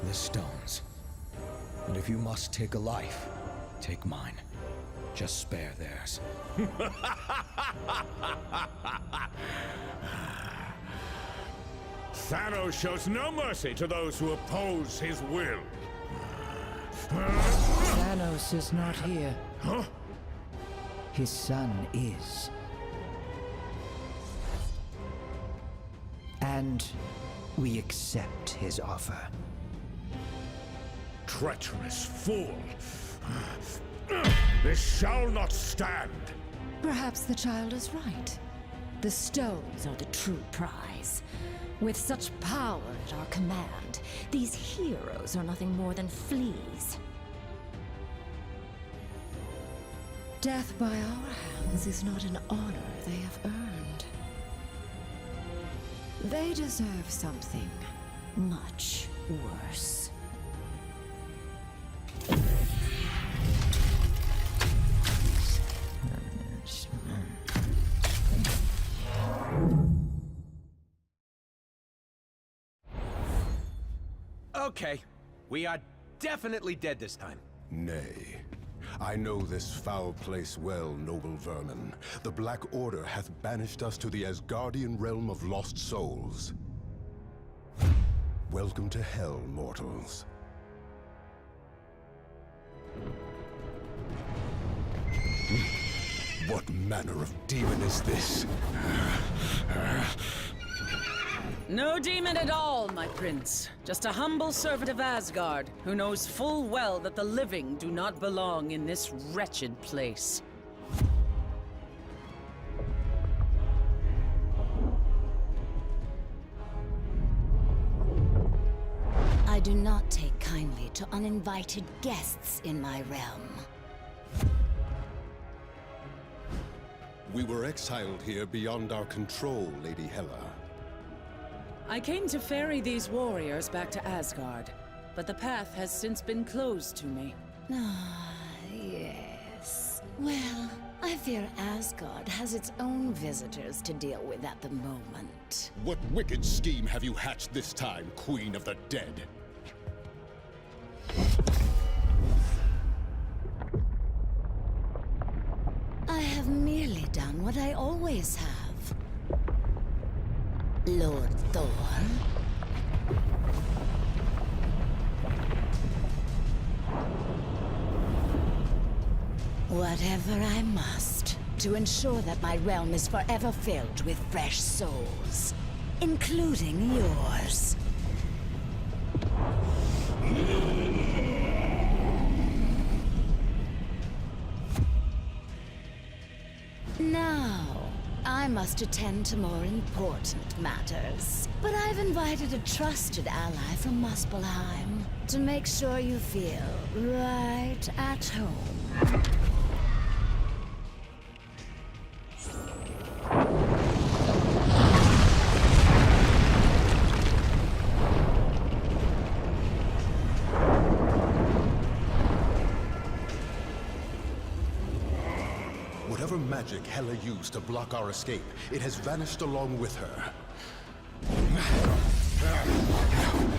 the stones. And if you must take a life, take mine. Just spare theirs. Thanos shows no mercy to those who oppose his will. Thanos is not here. Huh? His son is. And we accept his offer. Treacherous fool! This shall not stand! Perhaps the child is right. The stones are the true prize. With such power at our command, these heroes are nothing more than fleas. Death by our hands is not an honor they have earned. They deserve something much worse. Okay, we are definitely dead this time. Nay. I know this foul place well, noble vermin. The Black Order hath banished us to the Asgardian realm of lost souls. Welcome to hell, mortals. What manner of demon is this? No demon at all, my prince. Just a humble servant of Asgard, who knows full well that the living do not belong in this wretched place. I do not take kindly to uninvited guests in my realm. We were exiled here beyond our control, Lady Hela. I came to ferry these warriors back to Asgard, but the path has since been closed to me. Ah, yes. Well, I fear Asgard has its own visitors to deal with at the moment. What wicked scheme have you hatched this time, Queen of the Dead? I have merely done what I always have. Lord Thor. Whatever I must, to ensure that my realm is forever filled with fresh souls, including yours. Now, I must attend to more important matters. But I've invited a trusted ally from Muspelheim to make sure you feel right at home. Whatever magic Hela used to block our escape, it has vanished along with her.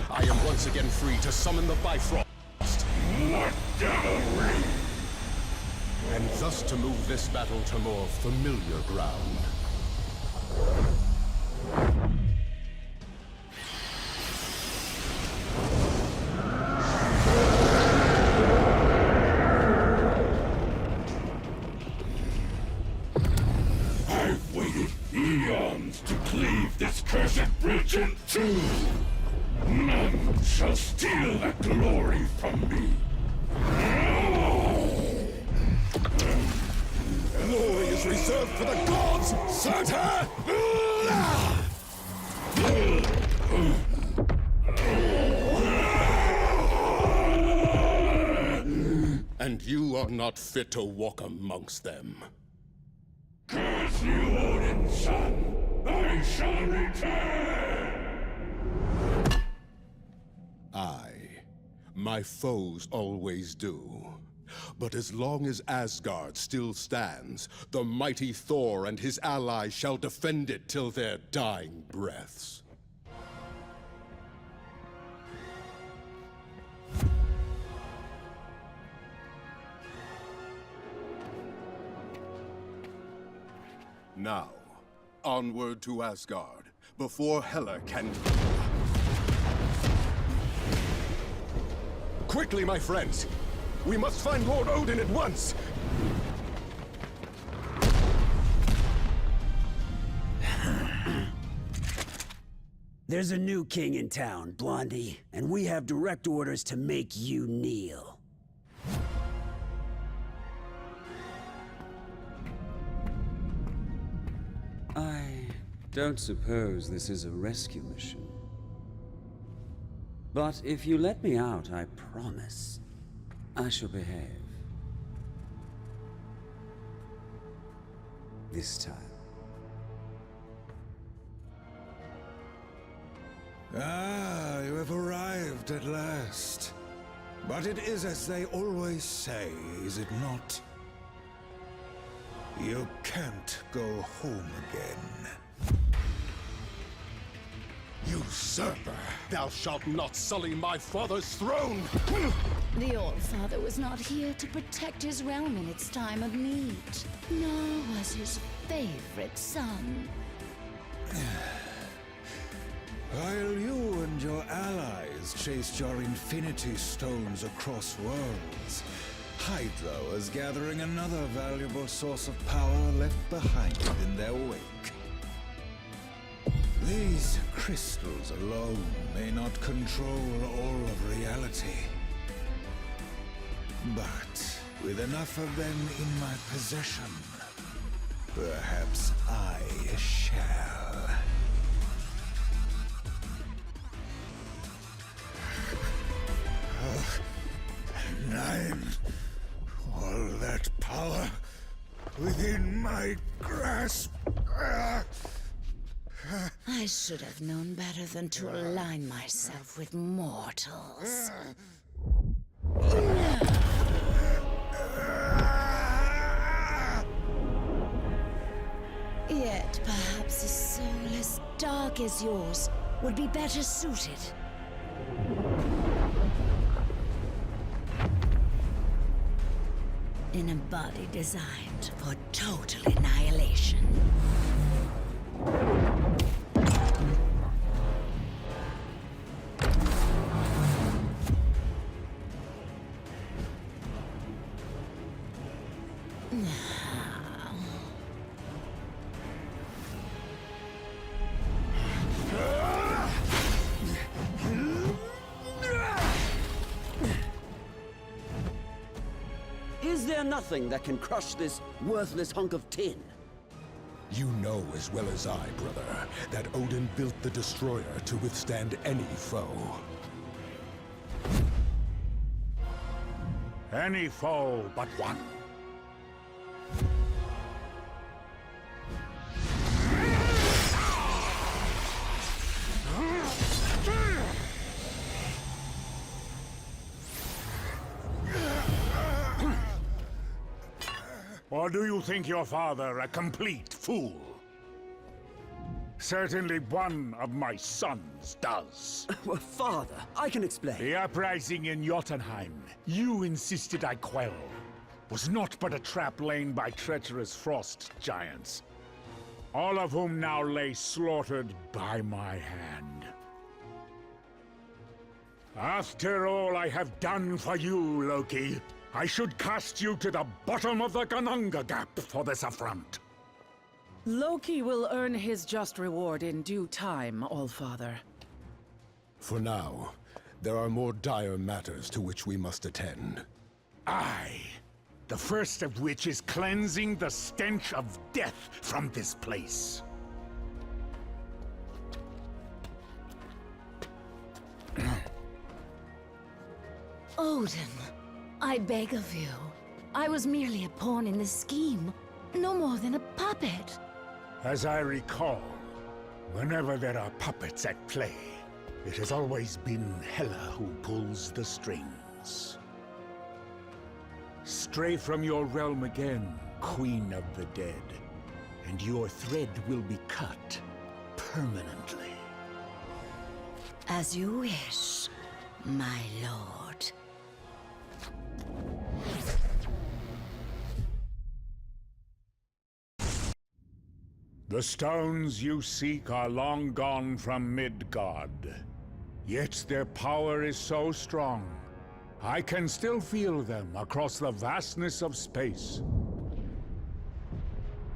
I am once again free to summon the Bifrost. What devilry! And thus to move this battle to more familiar ground. I've waited eons to cleave this cursed bridge in two. None shall steal that glory from me. Glory is reserved for the gods, Surtur! And you are not fit to walk amongst them. Curse you, Odin's son! I shall return! Aye, my foes always do. But as long as Asgard still stands, the mighty Thor and his allies shall defend it till their dying breaths. Now, onward to Asgard, before Hela can... Quickly, my friends! We must find Lord Odin at once! There's a new king in town, Blondie, and we have direct orders to make you kneel. I don't suppose this is a rescue mission. But if you let me out, I promise I shall behave. This time. Ah, you have arrived at last. But it is as they always say, is it not? You can't go home again. Usurper! Thou shalt not sully my father's throne! The All-Father was not here to protect his realm in its time of need, nor was his favorite son. While you and your allies chased your Infinity Stones across worlds, Hydra was gathering another valuable source of power left behind in their wake. These crystals alone may not control all of reality. But with enough of them in my possession, perhaps I shall. Nine. All that power within my grasp. I should have known better than to align myself with mortals. Yet perhaps a soul as dark as yours would be better suited. In a body designed for total annihilation. Is there nothing that can crush this worthless hunk of tin? You know as well as I, brother, that Odin built the Destroyer to withstand any foe. Any foe but one. Or do you think your father a complete fool? Certainly one of my sons does. Well, father, I can explain. The uprising in Jotunheim, you insisted I quell, was not but a trap laid by treacherous frost giants, all of whom now lay slaughtered by my hand. After all I have done for you, Loki, I should cast you to the bottom of the Kananga Gap for this affront. Loki will earn his just reward in due time, All-Father. For now, there are more dire matters to which we must attend. Aye. The first of which is cleansing the stench of death from this place. Odin, I beg of you. I was merely a pawn in this scheme, no more than a puppet. As I recall, whenever there are puppets at play, it has always been Hela who pulls the strings. Stray from your realm again, Queen of the Dead, and your thread will be cut permanently. As you wish, my lord. The stones you seek are long gone from Midgard. Yet their power is so strong, I can still feel them across the vastness of space.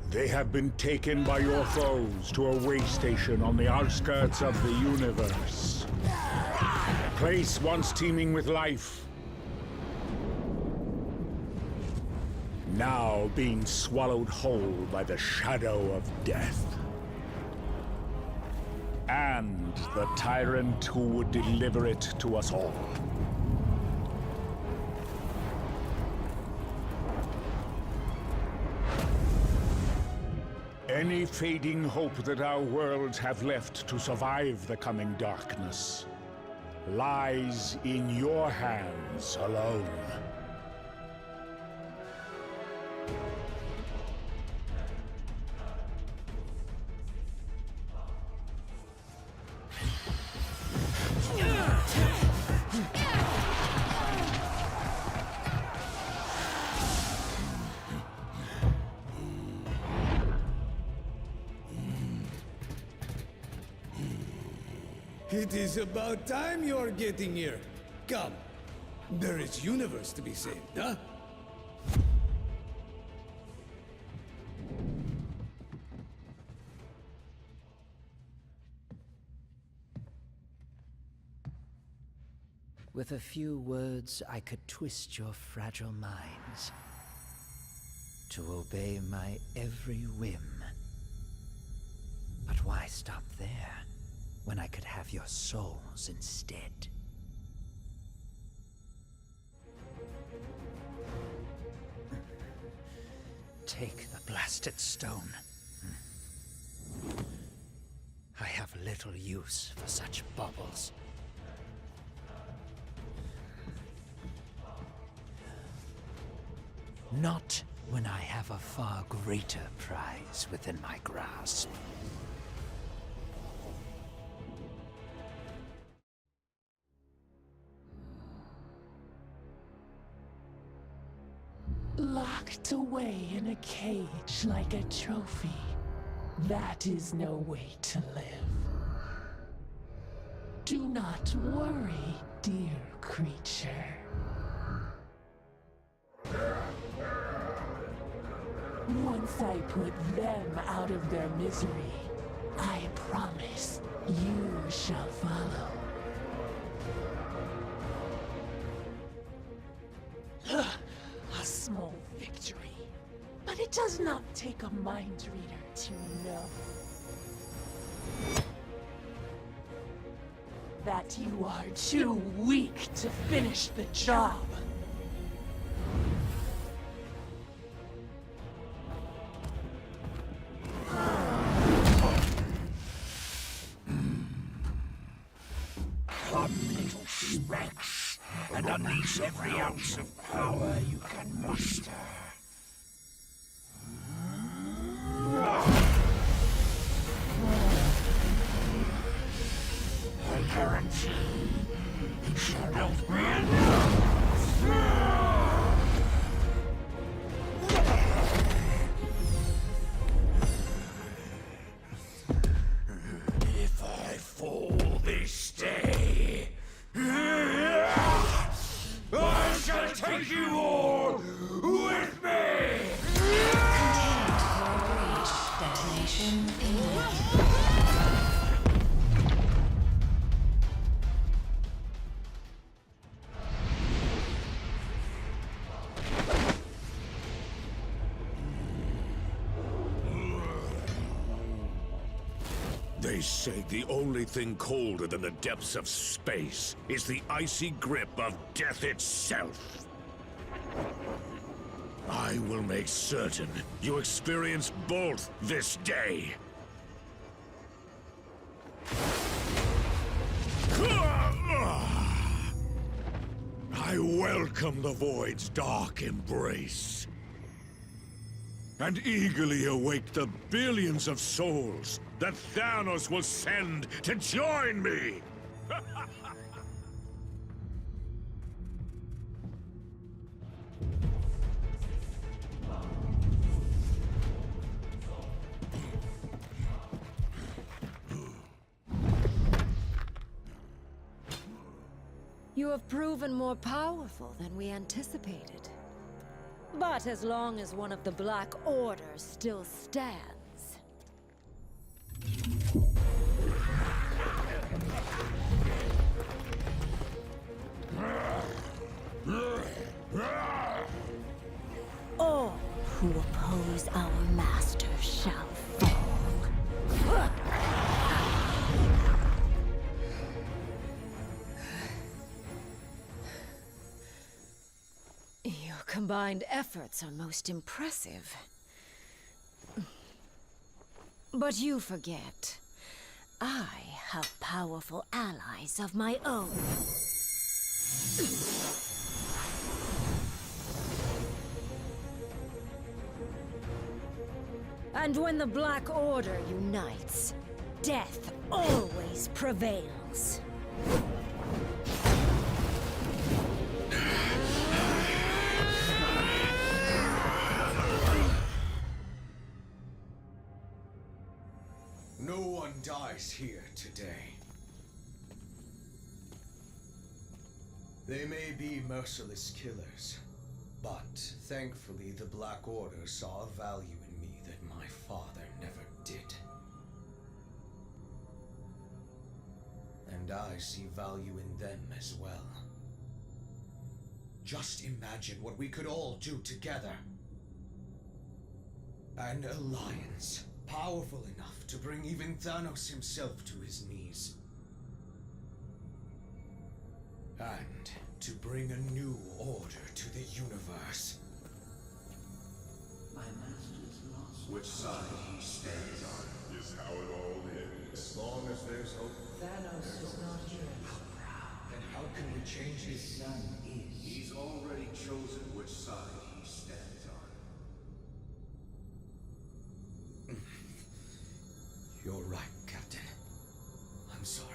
They have been taken by your foes to a way station on the outskirts of the universe. A place once teeming with life, now being swallowed whole by the shadow of death. And the tyrant who would deliver it to us all. Any fading hope that our worlds have left to survive the coming darkness lies in your hands alone. It is about time you're getting here. Come. There is universe to be saved, huh? With a few words, I could twist your fragile minds to obey my every whim. But why stop there, when I could have your souls instead? Take the blasted stone. I have little use for such baubles. Not when I have a far greater prize within my grasp. Locked away in a cage like a trophy. That is no way to live. Do not worry, dear creature. Once I put them out of their misery, I promise you shall follow. A small victory, but it does not take a mind reader to know that you are too weak to finish the job. Come, little specks, and unleash every ounce of power you can muster. I guarantee it shall not be enough. If I fall this day, I shall take you all with me! Detonation They say the only thing colder than the depths of space is the icy grip of death itself. I will make certain you experience both this day. I welcome the Void's dark embrace, and eagerly await the billions of souls that Thanos will send to join me! You have proven more powerful than we anticipated. But as long as one of the Black Order still stands... all who oppose our master shall fall. Your combined efforts are most impressive. But you forget, I have powerful allies of my own. And when the Black Order unites, death always prevails. No one dies here today. They may be merciless killers, but thankfully the Black Order saw a value in me that my father never did. And I see value in them as well. Just imagine what we could all do together. An alliance, powerful enough to bring even Thanos himself to his knees. And to bring a new order to the universe. My master's lost. Which side he stands on is how it all ends. As long as there's hope. Thanos is not here. Then how can we change His it? son is. He's already chosen which side he stands on. You're right, Captain. I'm sorry.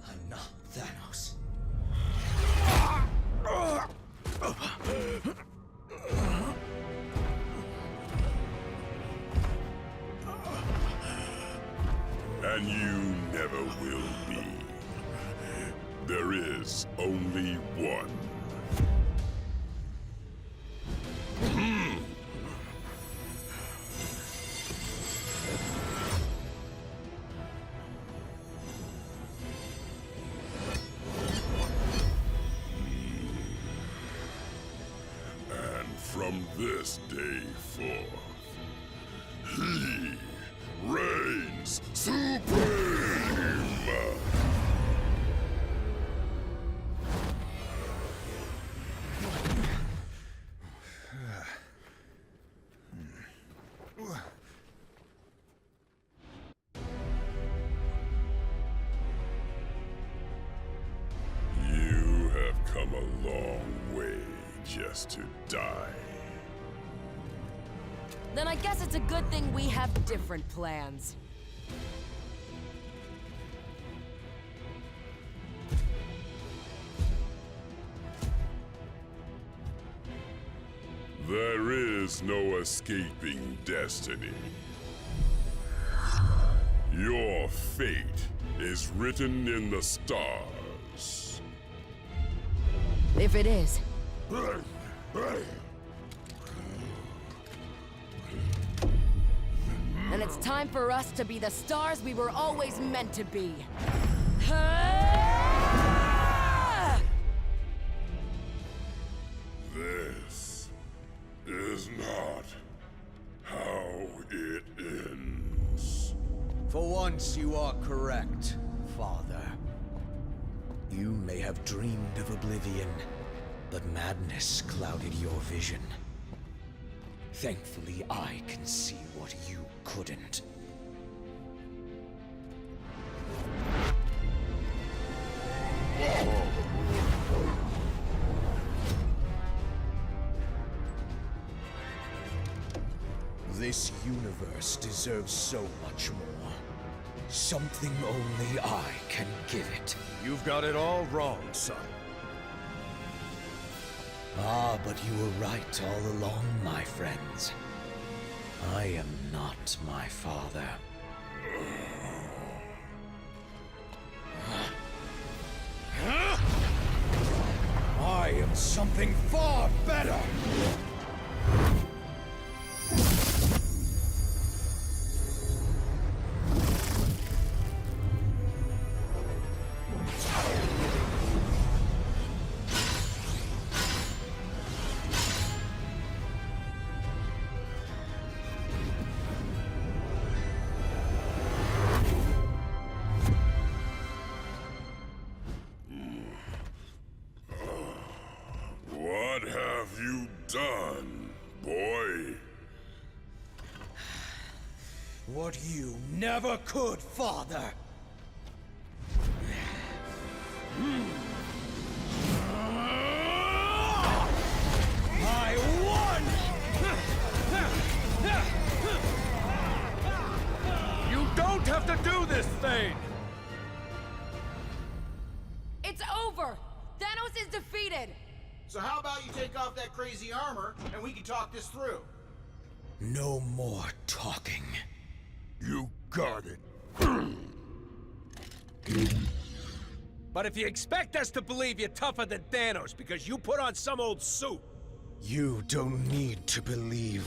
I'm not Thanos. And you never will be. There is only one. And from this day forth, he reigns supreme! You have come a long way just to die. Then I guess it's a good thing we have different plans. There is no escaping destiny. Your fate is written in the stars. If it is. And it's time for us to be the stars we were always meant to be. This is not how it ends. For once, you are correct, Father. You may have dreamed of oblivion, but madness clouded your vision. Thankfully, I can see what you couldn't. This universe deserves so much more. Something only I can give it. You've got it all wrong, son. Ah, but you were right all along, my friends. I am not my father. I am something far better! What have you done, boy? What you never could, Father! I won! You don't have to do this thing! It's over! Thanos is defeated! So how about you take off that crazy armor, and we can talk this through? No more talking. You got it. But if you expect us to believe you're tougher than Thanos because you put on some old suit... You don't need to believe.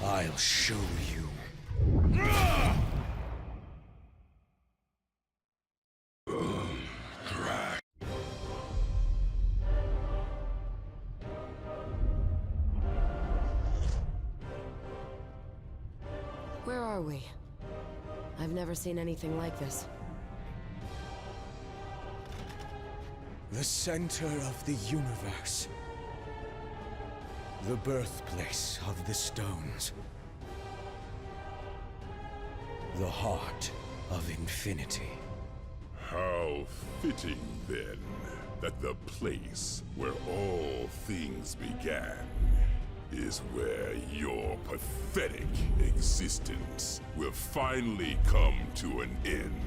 I'll show you. Where are we? I've never seen anything like this. The center of the universe. The birthplace of the stones. The heart of infinity. How fitting, then, that the place where all things began is where your pathetic existence will finally come to an end.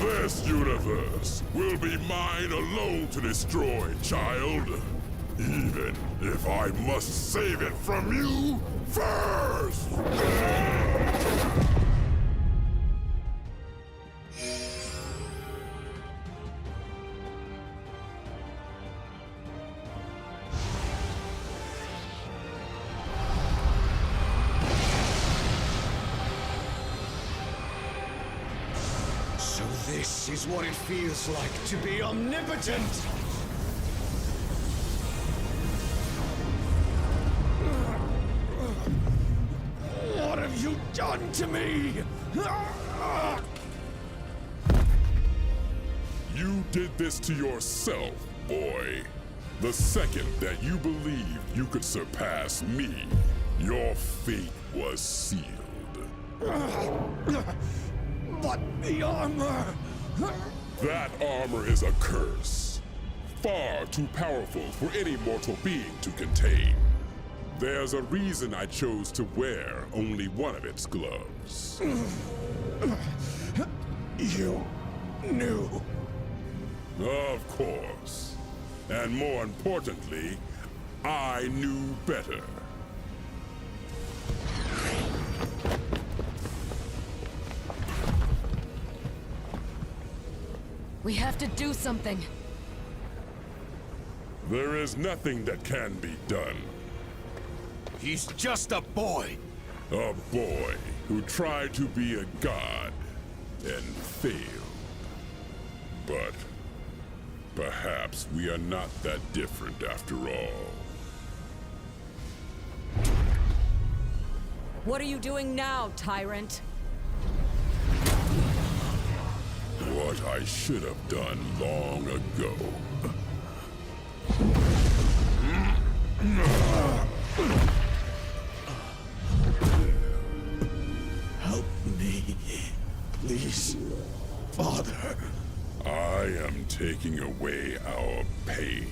This universe will be mine alone to destroy, child. Even if I must save it from you first! So this is what it feels like to be omnipotent! What have you done to me? You did this to yourself, boy. The second that you believed you could surpass me, your fate was sealed. But the armor! That armor is a curse. Far too powerful for any mortal being to contain. There's a reason I chose to wear only one of its gloves. You knew. Of course. And more importantly, I knew better. We have to do something. There is nothing that can be done. He's just a boy. A boy who tried to be a god and failed. But perhaps we are not that different after all. What are you doing now, tyrant? What I should have done long ago. Help me, please, Father. I am taking away our pain.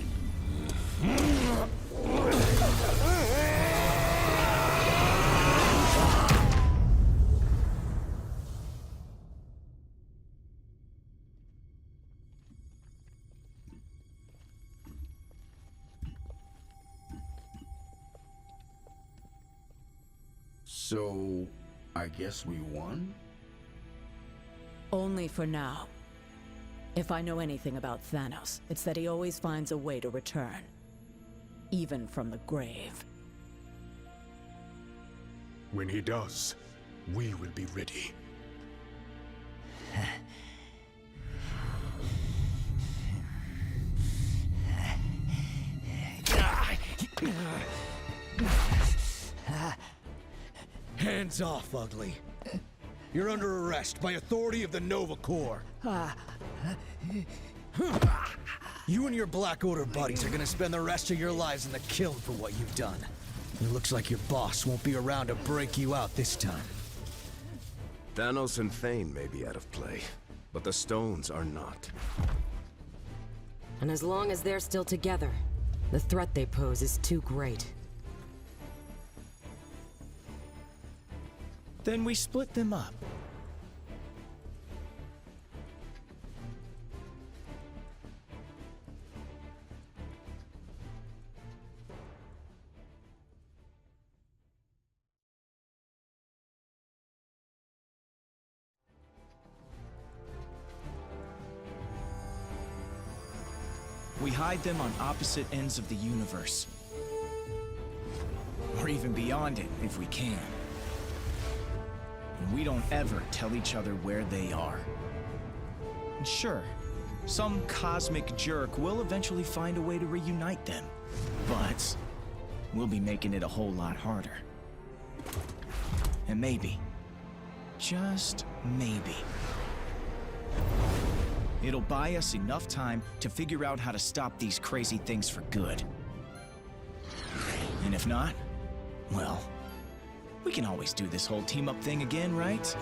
So, I guess we won? Only for now. If I know anything about Thanos, it's that he always finds a way to return. Even from the grave. When he does, we will be ready. Hands off, Ugly. You're under arrest by authority of the Nova Corps. You and your Black Order buddies are gonna spend the rest of your lives in the kiln for what you've done. It looks like your boss won't be around to break you out this time. Thanos and Thane may be out of play, but the stones are not. And as long as they're still together, the threat they pose is too great. Then we split them up. We hide them on opposite ends of the universe. Or even beyond it, if we can. And we don't ever tell each other where they are. And sure, some cosmic jerk will eventually find a way to reunite them. But we'll be making it a whole lot harder. And maybe, just maybe, it'll buy us enough time to figure out how to stop these crazy things for good. And if not, well, we can always do this whole team-up thing again, right?